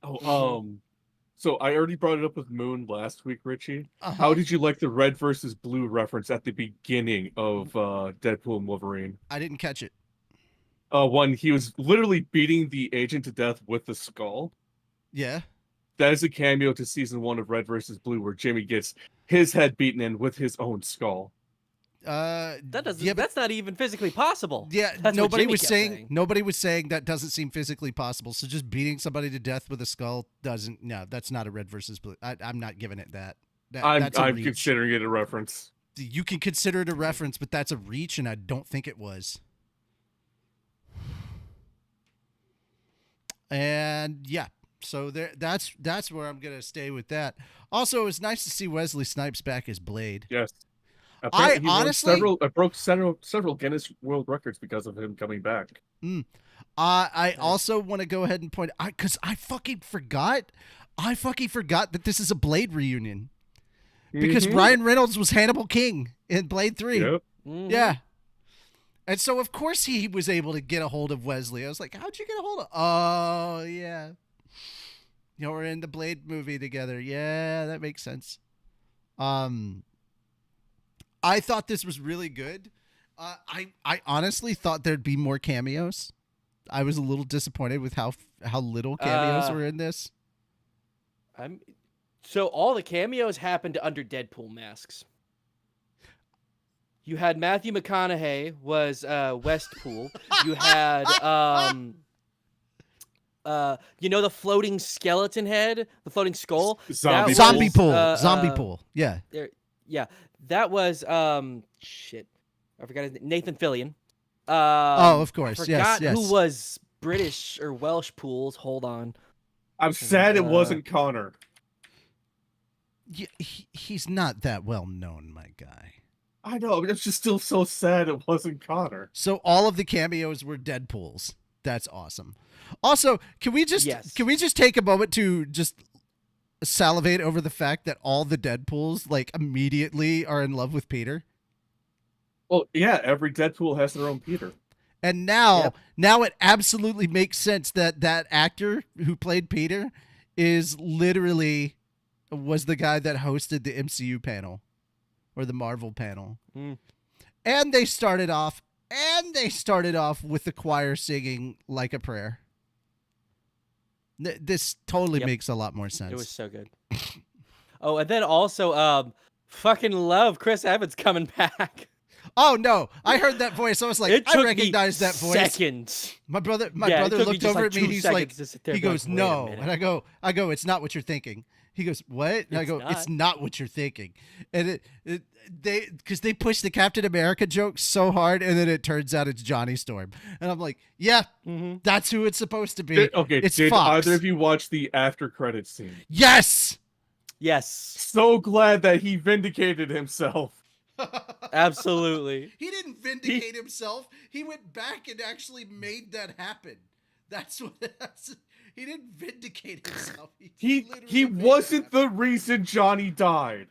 Oh, so I already brought it up with Moon last week, Richie. Uh-huh. How did you like the red versus blue reference at the beginning of Deadpool and Wolverine? I didn't catch it. When he was literally beating the agent to death with the skull. Yeah. That is a cameo to season 1 of Red versus Blue, where Jimmy gets his head beaten in with his own skull. That doesn't. Yeah, but- That's not even physically possible. Yeah, That's what nobody Jimmy was kept saying. Nobody was saying that doesn't seem physically possible. So just beating somebody to death with a skull doesn't. No, that's not a red versus blue. I'm not giving it that. That's a I'm reach. considering it a reference. You can consider it a reference, but that's a reach, and I don't think it was. And yeah, so there. That's where I'm gonna stay with that. Also, it was nice to see Wesley Snipes back as Blade. Yes. I Apparently he won honestly- I broke several Guinness World Records because of him coming back. I also want to go ahead and point because I fucking forgot. I fucking forgot that this is a Blade reunion because Mhm. Ryan Reynolds was Hannibal King in Blade 3. Yep. Mhm. Yeah. And so of course he was able to get a hold of Wesley. I was like, how'd you get a hold of? Oh yeah. You know, we're in the Blade movie together. Yeah, that makes sense. I thought this was really good. I honestly thought there'd be more cameos. I was a little disappointed with how little cameos were in this. So all the cameos happened under Deadpool masks. You had Matthew McConaughey was Westpool. You had the floating skeleton head, the floating skull. Zombie That Zombie was, pool. Zombie pool. Yeah. Yeah, that was shit. I forgot his name. Nathan Fillion. Oh, of course. I forgot Yes. who was British or Welsh pools. Hold on. I'm sad it wasn't Connor. Yeah, he's not that well known, my guy. I know, but it's just still so sad it wasn't Connor. So all of the cameos were Deadpools. That's awesome. Also, can we just take a moment to just salivate over the fact that all the Deadpools like immediately are in love with Peter? Well, yeah, every Deadpool has their own Peter. And now it absolutely makes sense that actor who played Peter was the guy that hosted the MCU panel or the Marvel panel. And they started off with the choir singing Like a Prayer. This totally makes a lot more sense. It was so good. Oh, and then also, fucking love Chris Evans coming back. Oh no! I heard that voice. I was like, I recognize that voice. Seconds. My brother it took me looked just over like at me. 2 He's like, seconds to sit there he and be goes, like, "Wait a no, minute." and I go, it's not what you're thinking. He goes, what? And I It's go, not. it's not what you're thinking. And they pushed the Captain America joke so hard, and then it turns out it's Johnny Storm, and I'm like, yeah, that's who it's supposed to be. Did Fox. Either of you watch the after credits scene? Yes. Yes. So glad that he vindicated himself. Absolutely. He didn't vindicate himself. He went back and actually made that happen. He didn't vindicate himself. He wasn't the reason Johnny died.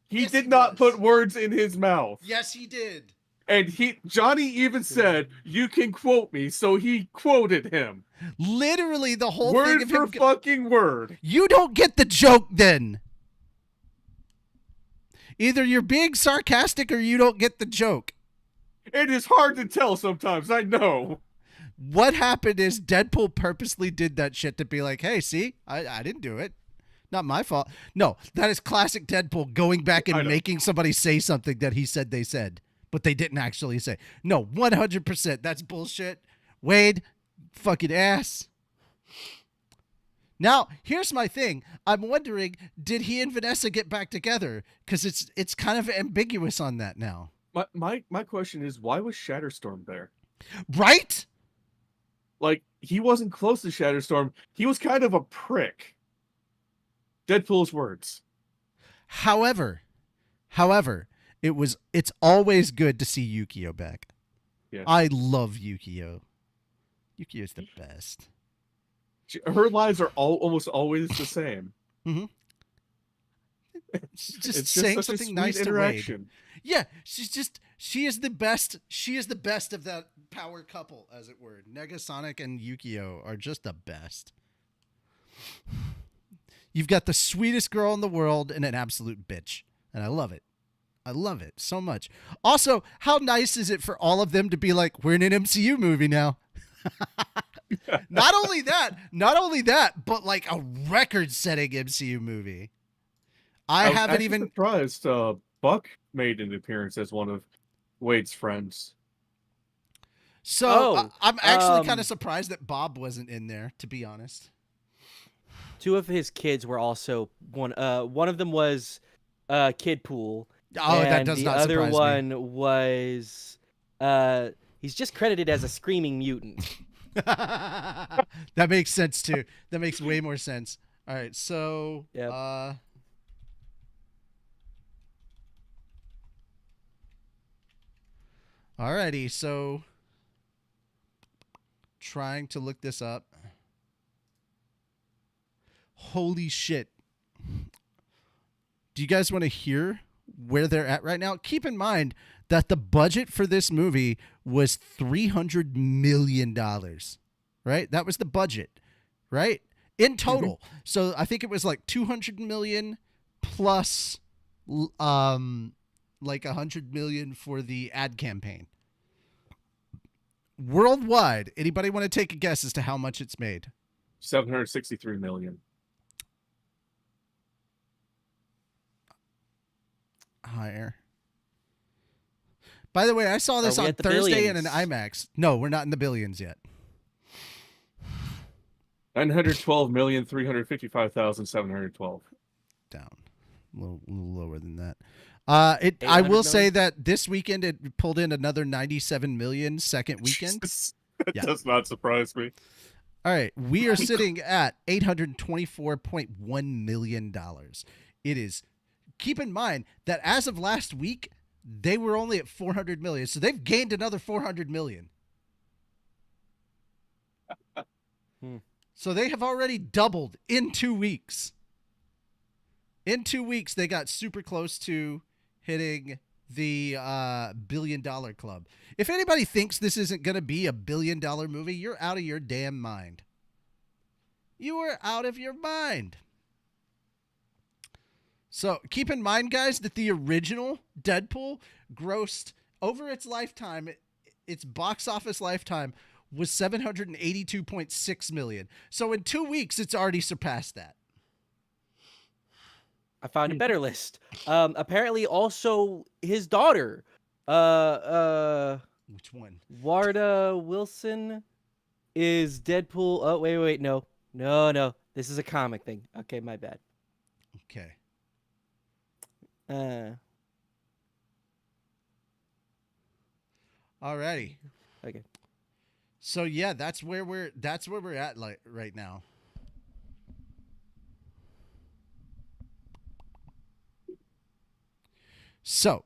He Yes, did he not was. put words in his mouth. Yes, he did. And Johnny even said, "You can quote me," so he quoted him. Literally the whole Word thing of for him. fucking word. You don't get the joke then. Either you're being sarcastic or you don't get the joke. It is hard to tell sometimes, I know. What happened is Deadpool purposely did that shit to be like, hey, see, I didn't do it. Not my fault. No, that is classic Deadpool going back I and know. making somebody say something that he said they said, but they didn't actually say. No, 100%. That's bullshit. Wade, fucking ass. Now, here's my thing. I'm wondering, did he and Vanessa get back together? Because it's kind of ambiguous on that now. My question is, why was Shatterstorm there? Right? Like, he wasn't close to Shatterstorm. He was kind of a prick. Deadpool's words. However, it's always good to see Yukio back. Yeah. I love Yukio. Yukio's the best. Her lives are almost always the same. She's just It's saying such a something sweet nice to Wade. interaction. Yeah, she is the best. She is the best of that power couple, as it were. Negasonic and Yukio are just the best. You've got the sweetest girl in the world and an absolute bitch, and I love it. I love it so much. Also, how nice is it for all of them to be like, we're in an MCU movie now? Not only that, but like a record-setting MCU movie. I was haven't actually even surprised. Buck made an appearance as one of Wade's friends. So I'm actually kind um, of surprised that Bob wasn't in there, to be honest. Two of his kids were also one. One of them was Kid Pool. Oh, that and does the not other surprise me. one was he's just credited as a screaming mutant. That makes sense too. That makes way more sense. All right, so Yep. Alrighty, so trying to look this up. Holy shit. Do you guys want to hear where they're at right now? Keep in mind that the budget for this movie was $300 million, right? That was the budget, right? In total. Mm-hmm. So I think it was like 200 million plus like 100 million for the ad campaign. Worldwide, anybody want to take a guess as to how much it's made? 763 million. Higher. By the way, I saw this on Thursday in an IMAX. No, we're not in the billions yet. 912,355,712. Down. A little lower than that. I will say that this weekend it pulled in another 97 million second weekend. That does not surprise me. All right, we are sitting at $824.1 million. It is. Keep in mind that as of last week, they were only at 400 million, so they've gained another 400 million. So they have already doubled in 2 weeks. In 2 weeks, they got super close to hitting the $1 billion club. If anybody thinks this isn't going to be a $1 billion movie, you're out of your damn mind. You are out of your mind. So keep in mind, guys, that the original Deadpool grossed over its lifetime, its box office lifetime, was $782.6 million. So in 2 weeks, it's already surpassed that. I found a better list. Apparently, also his daughter, which one? Warda Wilson, is Deadpool. Oh, wait, no. This is a comic thing. Okay, my bad. Okay. Alrighty. Okay. So yeah, that's where we're at like right now. So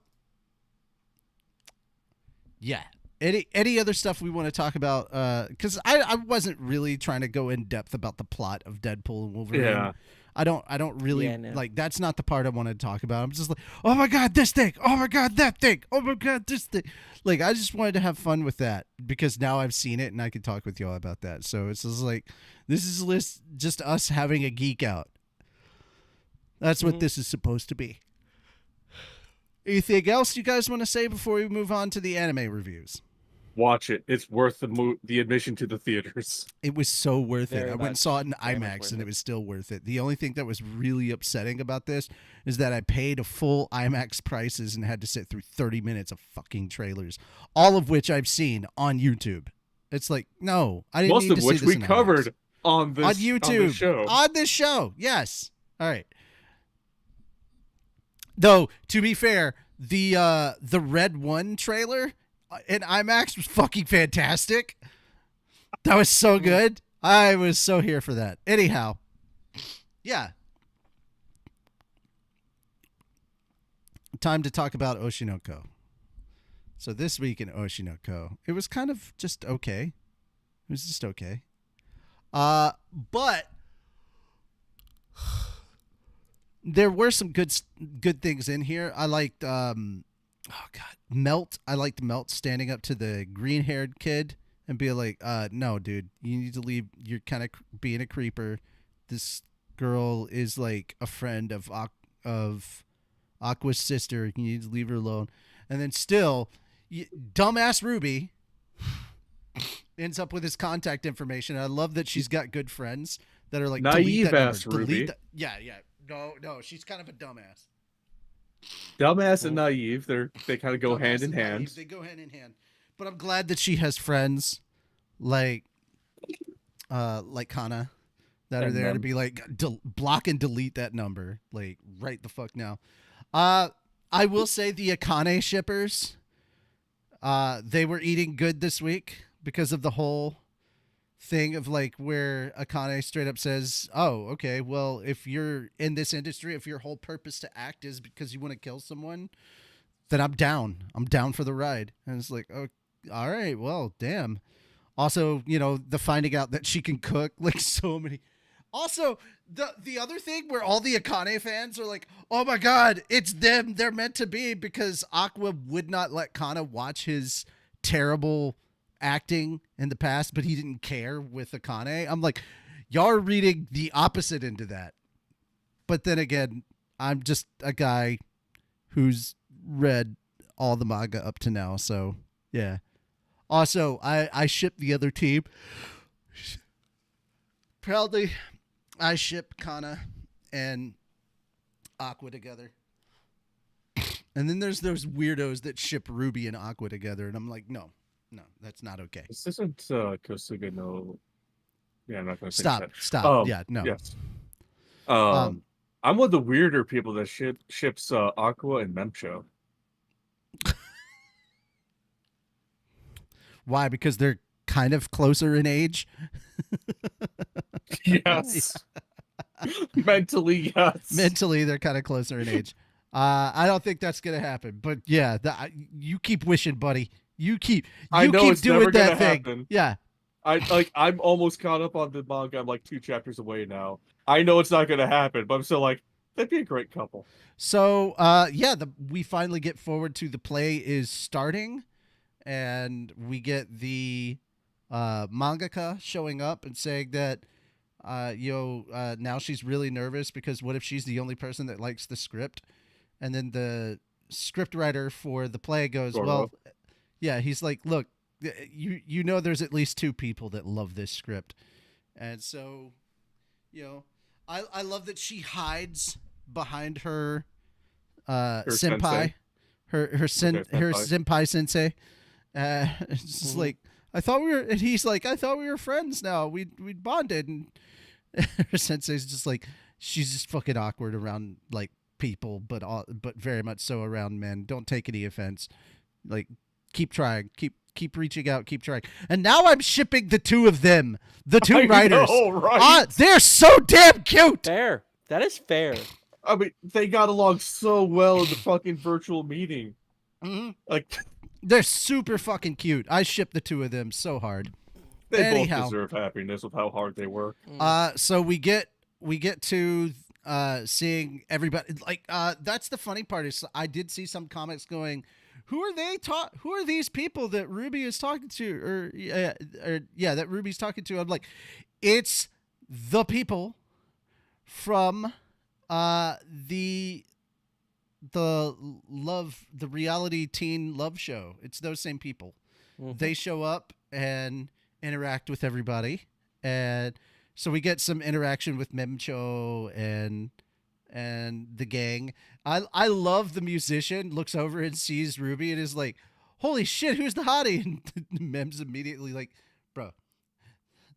yeah. Any other stuff we want to talk about? Because I wasn't really trying to go in depth about the plot of Deadpool and Wolverine. Yeah. I don't really like. That's not the part I want to talk about. I'm just like, oh my god, this thing. Oh my god, that thing. Oh my god, this thing. Like, I just wanted to have fun with that because now I've seen it and I can talk with y'all about that. So it's just like, this is just us having a geek out. That's what this is supposed to be. Anything else you guys want to say before we move on to the anime reviews? Watch it. It's worth the admission to the theaters. It was so worth it. Very I went and saw it in very IMAX, and it was still worth it. The only thing that was really upsetting about this is that I paid a full IMAX prices and had to sit through 30 minutes of fucking trailers, all of which I've seen on YouTube. It's like, no, I didn't Most need of to which see this we in covered IMAX. on this On YouTube. on this show. Yes. All right. Though, to be fair, the Red One trailer in IMAX was fucking fantastic. That was so good. I was so here for that. Anyhow, yeah. Time to talk about Oshi No Ko. So this week in Oshi No Ko, it was kind of just okay. It was just okay. But there were some good things in here. I liked Melt. I liked Melt standing up to the green-haired kid and be like, no, dude, you need to leave. You're kind of being a creeper. This girl is like a friend of Aqua's sister. You need to leave her alone. And then still, dumbass Ruby ends up with his contact information. I love that she's got good friends that are like, Naive ass Ruby. Yeah. No, she's kind of a dumbass. Dumbass and naive, they kind of go Dumbass hand in and hand. naive, they go hand in hand. But I'm glad that she has friends like Kana that are there to be like, block and delete that number, like right the fuck now. I will say the Akane shippers, they were eating good this week because of the whole thing of like where Akane straight up says, oh, okay, well, if you're in this industry, if your whole purpose to act is because you want to kill someone, then I'm down for the ride. And it's like, oh, all right, well, damn. Also, the finding out that she can cook, like so many. Also, the other thing where all the Akane fans are like, oh my god, it's them, they're meant to be, because Aqua would not let Kana watch his terrible acting in the past, but he didn't care with Akane. I'm like, y'all are reading the opposite into that. But then again, I'm just a guy who's read all the manga up to now, so yeah. Also, I ship the other team. Proudly, I ship Kana and Aqua together. And then there's those weirdos that ship Ruby and Aqua together, and I'm like, no, that's not okay. This isn't Kosuga no. Yeah, I'm not going to say that. Stop. Yeah, no. Yes. I'm one of the weirder people that ships Aqua and MHA. Why? Because they're kind of closer in age? Yes. Mentally, yes. Mentally, they're kind of closer in age. I don't think that's going to happen. But yeah, you keep wishing, buddy. You keep doing that thing. Happen. Yeah. I'm almost caught up on the manga. I'm like 2 chapters away now. I know it's not going to happen, but I'm still like, that'd be a great couple. So, we finally get forward to the play is starting, and we get the mangaka showing up and saying that, now she's really nervous because what if she's the only person that likes the script? And then the script writer for the play goes, well, yeah, he's like, look, you know there's at least 2 people that love this script. And so, I love that she hides behind her senpai, sensei. her senpai sensei. It's just like, I thought we were, and he's like, I thought we were friends now. We'd bonded. And her sensei's just like, she's just fucking awkward around like people, but very much so around men. Don't take any offense. Like, keep trying, keep reaching out, keep trying. And now I'm shipping the 2 of them, the 2 writers. Right? They're so damn cute. Fair. That is fair. I mean, they got along so well in the fucking virtual meeting. Mm-hmm. Like, they're super fucking cute. I ship the 2 of them so hard. They both deserve happiness with how hard they work. So we get to seeing everybody. Like, that's the funny part is I did see some comics going, who are these people that Ruby is talking to, or that Ruby's talking to? I'm like, it's the people from the reality teen love show. It's those same people. Mm-hmm. They show up and interact with everybody, and so we get some interaction with Memcho and the gang. I love the musician looks over and sees Ruby and is like, holy shit, who's the hottie? And Mem's immediately like, bro,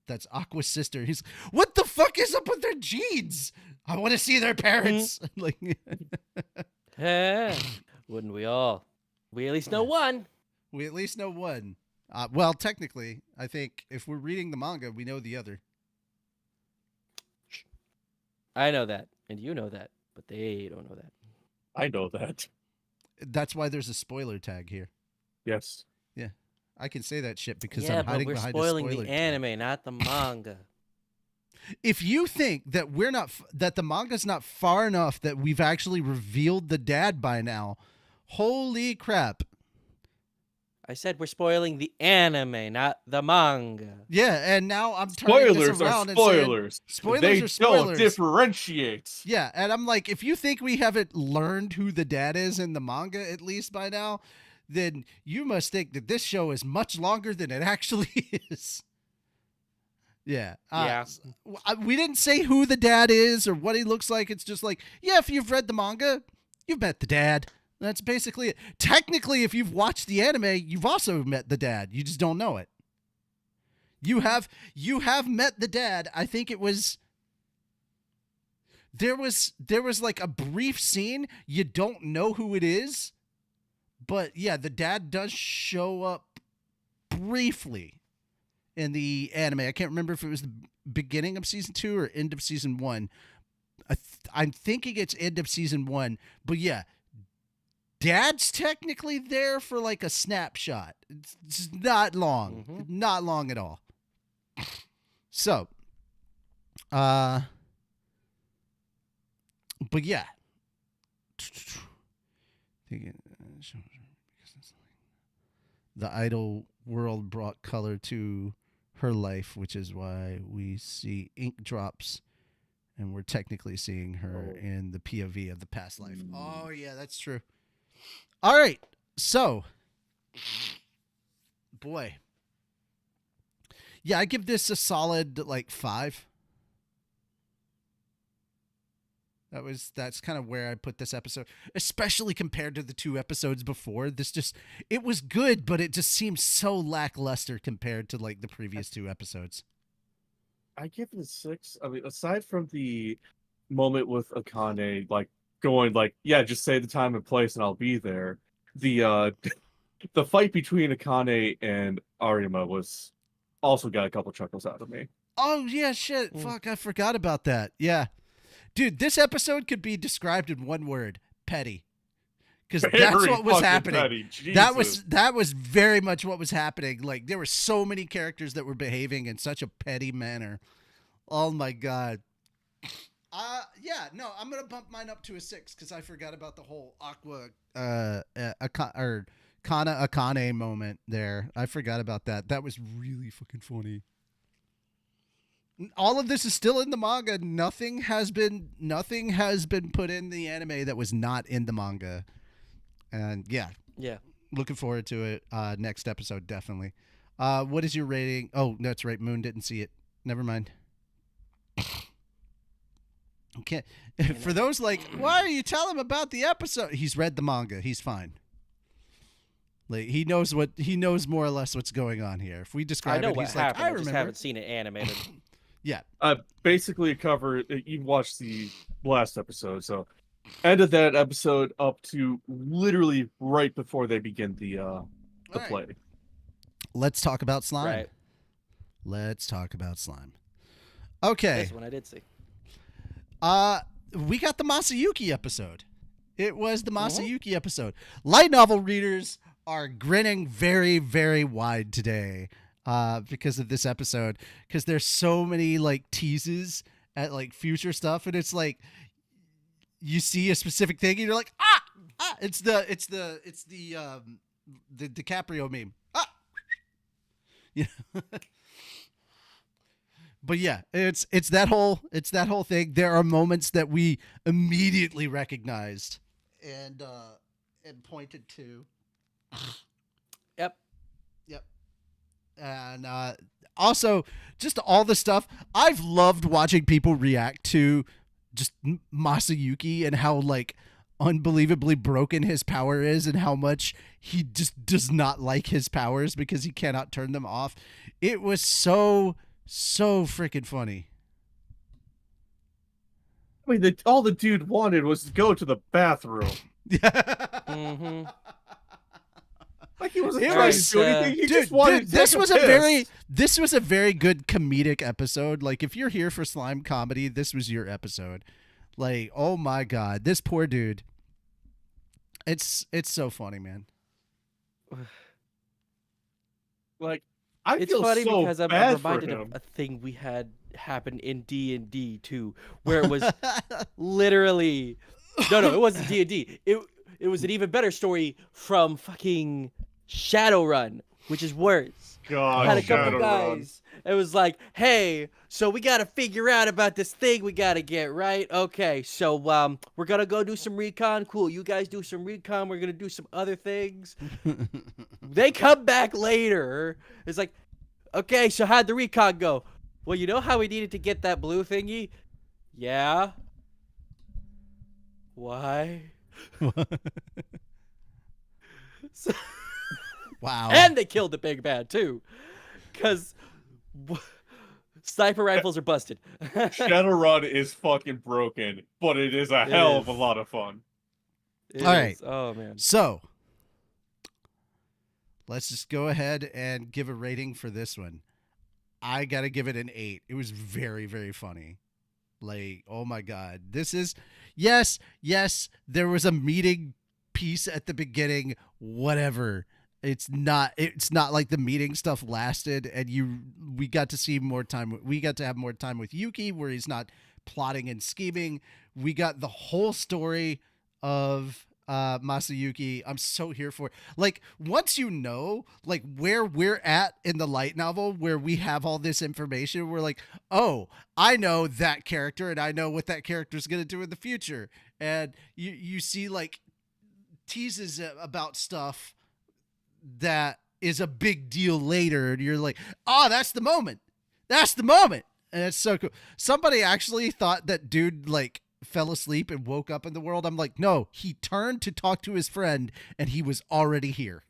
that's Aqua's sister. He's, what the fuck is up with their jeans? I want to see their parents. Like, wouldn't we all? We at least know one. We at least know one. Well, technically, I think if we're reading the manga, we know the other. I know that, and you know that, but they don't know that. I know that. That's why there's a spoiler tag here. Yes. Yeah. I can say that shit because I'm hiding behind a spoiler. Yeah, but we're spoiling the anime, not the manga. if you think that that the manga's not far enough that we've actually revealed the dad by now, holy crap. I said we're spoiling the anime, not the manga. Yeah, and now I'm turning this Spoilers are around and spoilers. saying spoilers They are spoilers. don't differentiate. Yeah, and I'm like, if you think we haven't learned who the dad is in the manga at least by now, then you must think that this show is much longer than it actually is. Yeah. Yeah. We didn't say who the dad is or what he looks like. It's just like, yeah, if you've read the manga, you've met the dad. That's basically it. Technically, if you've watched the anime, you've also met the dad. You just don't know it. You have met the dad. I think it was there was like a brief scene. You don't know who it is, but yeah, the dad does show up briefly in the anime. I can't remember if it was the beginning of season 2 or end of season 1. I'm thinking it's end of season 1, but yeah, dad's technically there for like a snapshot. It's not long, not long at all. So, but yeah, the idol world brought color to her life, which is why we see ink drops, and we're technically seeing her in the POV of the past life. Oh yeah, that's true. All right, so, boy, yeah, I give this a solid like 5. That's kind of where I put this episode, especially compared to the 2 episodes before. It was good, but it just seems so lackluster compared to like the previous 2 episodes. I give it a 6. I mean, aside from the moment with Akane, like going like, yeah, just say the time and place and I'll be there. The fight between Akane and Arima was also got a couple chuckles out of me. Oh yeah, shit. Fuck, I forgot about that. Yeah. Dude, this episode could be described in one word: petty. Because that's what was happening. That was very much what was happening. Like, there were so many characters that were behaving in such a petty manner. Oh my god. Yeah, no, I'm gonna bump mine up to a 6 because I forgot about the whole Kana Akane moment there. I forgot about that. That was really fucking funny. All of this is still in the manga. Nothing has been put in the anime that was not in the manga. And yeah, looking forward to it. Next episode, definitely. What is your rating? Oh, that's right. Moon didn't see it. Never mind. Okay. For those like, why are you telling him about the episode? He's read the manga. He's fine. Like, he knows more or less what's going on here. If we describe I know it, what he's happened. like, I I just remember. haven't seen it animated. Yeah. Basically you watched the last episode, so end of that episode up to literally right before they begin the play. Let's talk about slime. Right. Let's talk about slime. Okay. This one I did see. We got the Masayuki episode. It was the Masayuki episode. Light novel readers are grinning very, very wide today because of this episode, because there's so many like teases at like future stuff, and it's like you see a specific thing and you're like, it's the DiCaprio meme. Yeah. But yeah, it's that whole thing. There are moments that we immediately recognized and pointed to. Yep. And also just all the stuff. I've loved watching people react to just Masayuki and how like unbelievably broken his power is and how much he just does not like his powers because he cannot turn them off. It was so freaking funny. I mean, all the dude wanted was to go to the bathroom. Mm-hmm. Like, he wasn't trying to do anything. He just wanted to this was a very good comedic episode. Like, if you're here for slime comedy, this was your episode. Like, oh my god, this poor dude. It's so funny, man. Like, I It's feel funny so because I'm bad reminded for him. of a thing we had happened in D&D 2, where it was literally no, it wasn't D&D. It was an even better story from fucking Shadowrun, which is worse. God, Had a couple Shadowrun. guys. It was like, hey, so we got to figure out about this thing we got to get right. Okay, so we're gonna go do some recon. Cool, you guys do some recon. We're gonna do some other things. They come back later. It's like, okay, so how'd the recon go? Well, you know how we needed to get that blue thingy? Yeah. Why? So, Wow. and they killed the big bad too, because sniper rifles are busted. Shadowrun is fucking broken, but it is a hell of a lot of fun. It All is. right. Oh man. So let's just go ahead and give a rating for this one. I gotta give it an 8. It was very, very funny. Like, oh my god, this is yes. There was a meeting piece at the beginning. Whatever. It's not like the meeting stuff lasted, and we got to see more time. We got to have more time with Yuki, where he's not plotting and scheming. We got the whole story of Masayuki. I'm so here for it. Like, once you know like where we're at in the light novel, where we have all this information, we're like, oh, I know that character, and I know what that character is gonna do in the future. And you see like teases about stuff that is a big deal later, and you're like, oh, that's the moment, and it's so cool. Somebody actually thought that dude like fell asleep and woke up in the world. I'm like, no, he turned to talk to his friend and he was already here.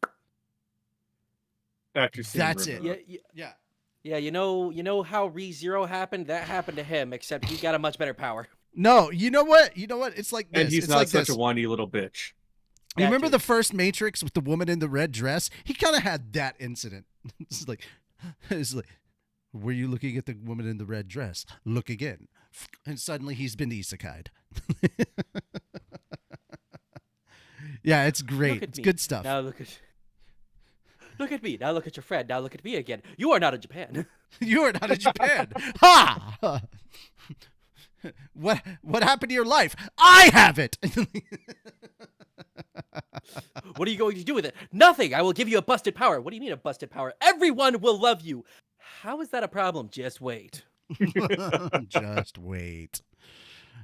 That's it. Yeah. You know how ReZero happened? That happened to him, except he got a much better power. No, you know what, it's like this. And he's it's not like such this. a whiny little bitch. You remember too. the first Matrix with the woman in the red dress? He kind of had that incident. It's like, were you looking at the woman in the red dress? Look again. And suddenly he's been isekai'd. Yeah, it's great. It's good stuff. Now look at me. Now look at your friend. Now look at me again. You are not in Japan. You are not in Japan. Ha! What happened to your life? I have it. What are you going to do with it? Nothing. I will give you a busted power. What do you mean a busted power? Everyone will love you. How is that a problem? Just wait. Just wait.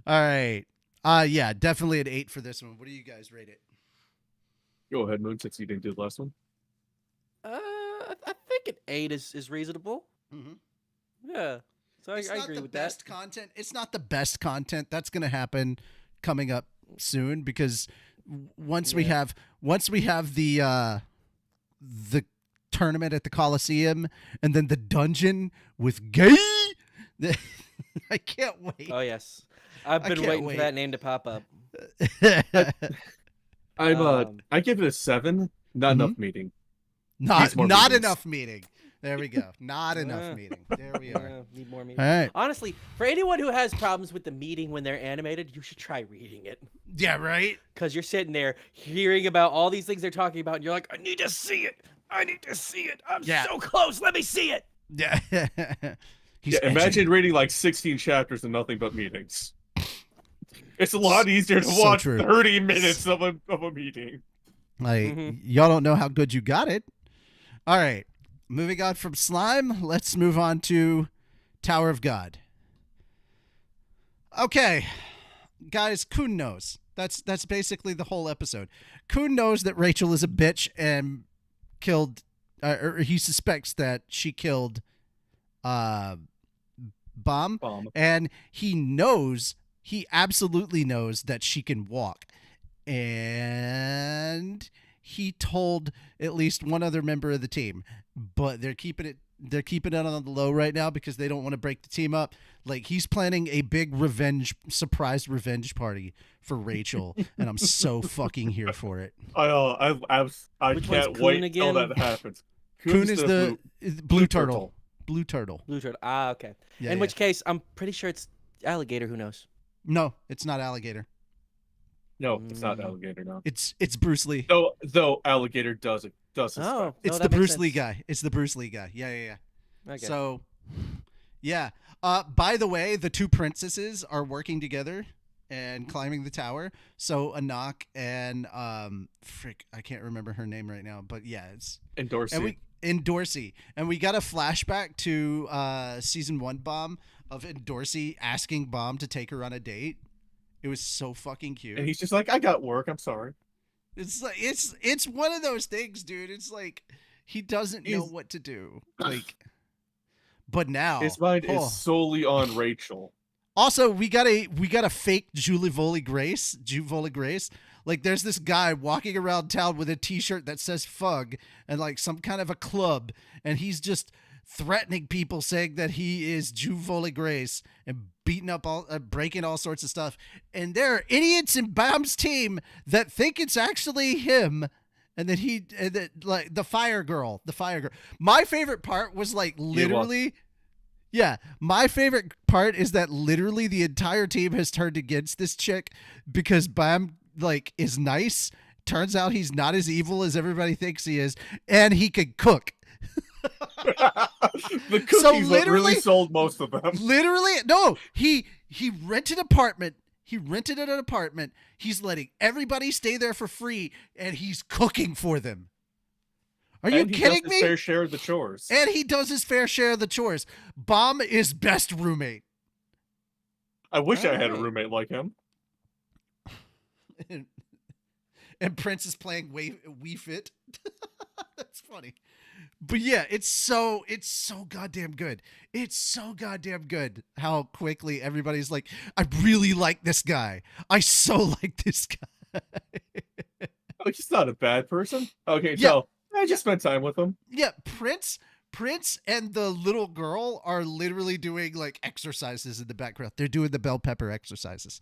All right. Yeah, definitely an 8 for this one. What do you guys rate it? Go ahead, Moon, since you didn't do the last one. I think an 8 is reasonable. Mm-hmm. Yeah. So I agree with that. Content. It's not the best content. That's going to happen coming up soon, because once we have the tournament at the Coliseum and then the dungeon with Gay, I can't wait. Oh yes, I've been waiting for that name to pop up. I give it a 7. Not enough meeting. Not meetings. enough meeting. There we go. Not enough meeting. There we are. Need more meeting. All right. Honestly, for anyone who has problems with the meeting when they're animated, you should try reading it. Yeah, right? Because you're sitting there hearing about all these things they're talking about, and you're like, I need to see it. I'm so close. Let me see it. Yeah. Imagine reading like 16 chapters and nothing but meetings. It's a lot easier to watch 30 minutes of a meeting. Like, y'all don't know how good you got it. All right. Moving on from slime, let's move on to Tower of God. Okay, guys, Kun knows. That's basically the whole episode. Kun knows that Rachel is a bitch and killed, or he suspects that she killed Bomb. And he absolutely knows that she can walk. And he told at least one other member of the team, but they're keeping it on the low right now because they don't want to break the team up. Like, he's planning a big surprise revenge party for Rachel, and I'm so fucking here for it. I Which can't one's wait Kun again? till that happens. Kun is the blue turtle. Blue turtle. Blue turtle. Ah, okay. Yeah, In which case, I'm pretty sure it's alligator. Who knows? No, it's not alligator. No, it's not alligator. No, it's Bruce Lee. Though alligator does Oh, It's no, the that makes Bruce Lee sense. guy. It's the Bruce Lee guy. Yeah. Okay. So, Yeah. By the way, the two princesses are working together and climbing the tower. So Anak and I can't remember her name right now, but yeah, it's And Dorsey. and we in Dorsey, and we got a flashback to season 1 Bomb of Dorsey asking Bomb to take her on a date. It was so fucking cute. And he's just like, I got work. I'm sorry. It's like it's one of those things, dude. It's like he doesn't know what to do. Like, but now his mind is solely on Rachel. Also, we got a fake Julie Grace. Like, there's this guy walking around town with a T-shirt that says "Fug" and like some kind of a club, and he's just threatening people, saying that he is Julie Grace and beating up breaking all sorts of stuff. And there are idiots in Bam's team that think it's actually him. And that like the fire girl. My favorite part was like literally. Yeah, my favorite part is that literally the entire team has turned against this chick because Bam like is nice. Turns out he's not as evil as everybody thinks he is, and he can cook. The cookies that really sold most of them. Literally, no. He rented an apartment. He's letting everybody stay there for free, and he's cooking for them. Are you kidding me? His fair share of the chores. And he does his fair share of the chores. Bomb is best roommate. I wish I had a roommate like him. And Prince is playing Wii Fit. That's funny. But yeah, it's so goddamn good. It's so goddamn good how quickly everybody's like, I really like this guy. I so like this guy. Oh, he's not a bad person. Okay, yeah. So I just spent time with him. Yeah, Prince and the little girl are literally doing like exercises in the background. They're doing the bell pepper exercises.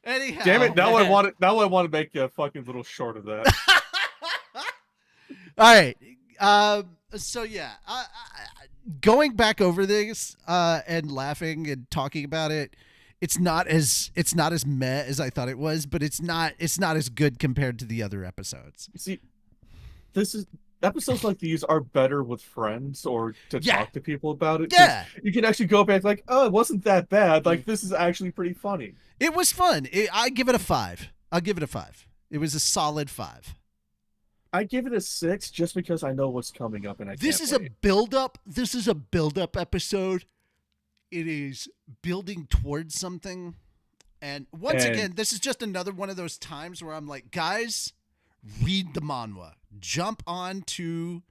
Anyhow, damn it! Now I want to make a fucking little short of that. All right. So yeah, going back over this and laughing and talking about it, it's not as meh as I thought it was, but it's not as good compared to the other episodes. See, episodes like these are better with friends or to talk to people about it. Yeah, you can actually go back like, oh, it wasn't that bad. Like, this is actually pretty funny. It was fun. I give it a 5. I'll give it a 5. It was a solid 5. I give it a 6 just because I know what's coming up, and This is a build-up. This is a build-up episode. It is building towards something. And once again, this is just another one of those times where I'm like, guys, read the manhwa. Jump on to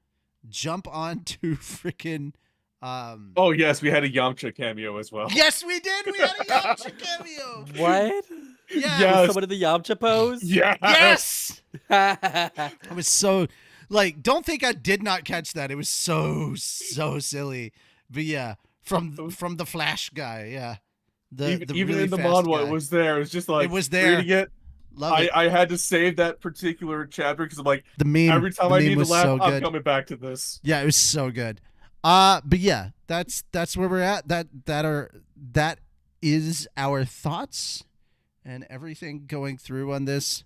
freaking oh yes, we had a Yamcha cameo as well. Yes, we did. We had a Yamcha cameo. What? Yeah. Yes. Someone in the Yamcha pose? Yes. I was so like, don't think I did not catch that. It was so silly. But yeah, from the Flash guy, yeah. Even really in the fast manhwa, guy. it was there. It was just like, it was there. Reading it. Love it. I had to save that particular chapter because I'm like, the meme. Every time I need to laugh, so I'm coming back to this. Yeah, it was so good. But yeah, that's where we're at. That is our thoughts and everything going through on this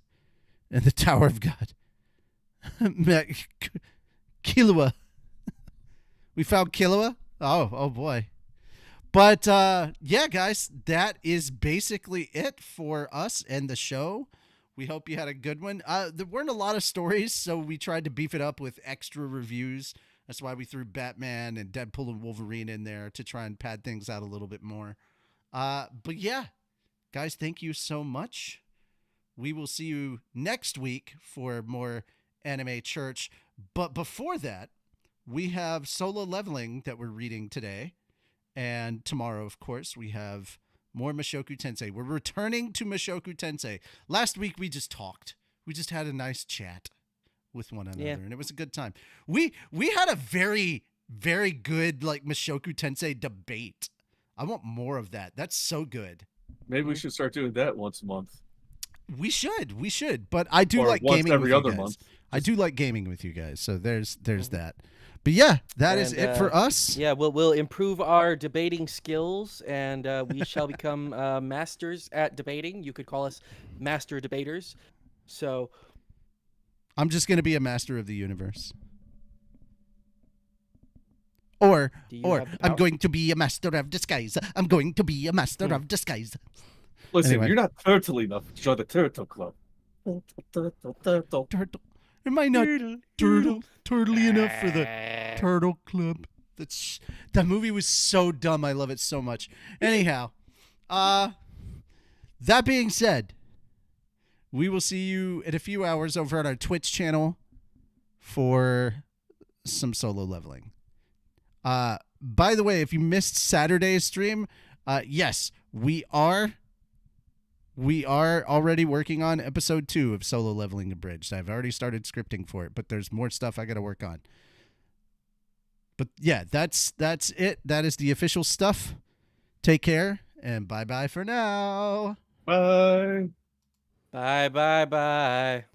and the Tower of God. Killua. We found Killua. Oh boy. But yeah, guys, that is basically it for us and the show. We hope you had a good one. There weren't a lot of stories, so we tried to beef it up with extra reviews. That's why we threw Batman and Deadpool and Wolverine in there to try and pad things out a little bit more. But yeah, guys, thank you so much. We will see you next week for more Anime Church. But before that, we have Solo Leveling that we're reading today. And tomorrow, of course, we have more Mushoku Tensei. We're returning to Mushoku Tensei. Last week, we just talked. We just had a nice chat with one another, and it was a good time. We had a very, very good like Mushoku Tensei debate. I want more of that. That's so good. Maybe we should start doing that once a month. We should. But I do like gaming with you guys. I do like gaming with you guys. So there's that. But yeah, that is it for us. Yeah, we'll improve our debating skills, and we shall become masters at debating. You could call us master debaters. So I'm just going to be a master of the universe. Or Do you have the I'm power? going to be a master of disguise. I'm going to be a master of disguise. Listen, Anyway. you're not turtle enough to join the Turtle Club. Turtle. Am I not turtly enough for the Turtle Club? That movie was so dumb. I love it so much. Anyhow, that being said, we will see you in a few hours over on our Twitch channel for some solo leveling. By the way, if you missed Saturday's stream, yes, we are already working on episode 2 of Solo Leveling Abridged. I've already started scripting for it, but there's more stuff I got to work on. But yeah, that's it. That is the official stuff. Take care and bye-bye for now. Bye. Bye. Bye. Bye.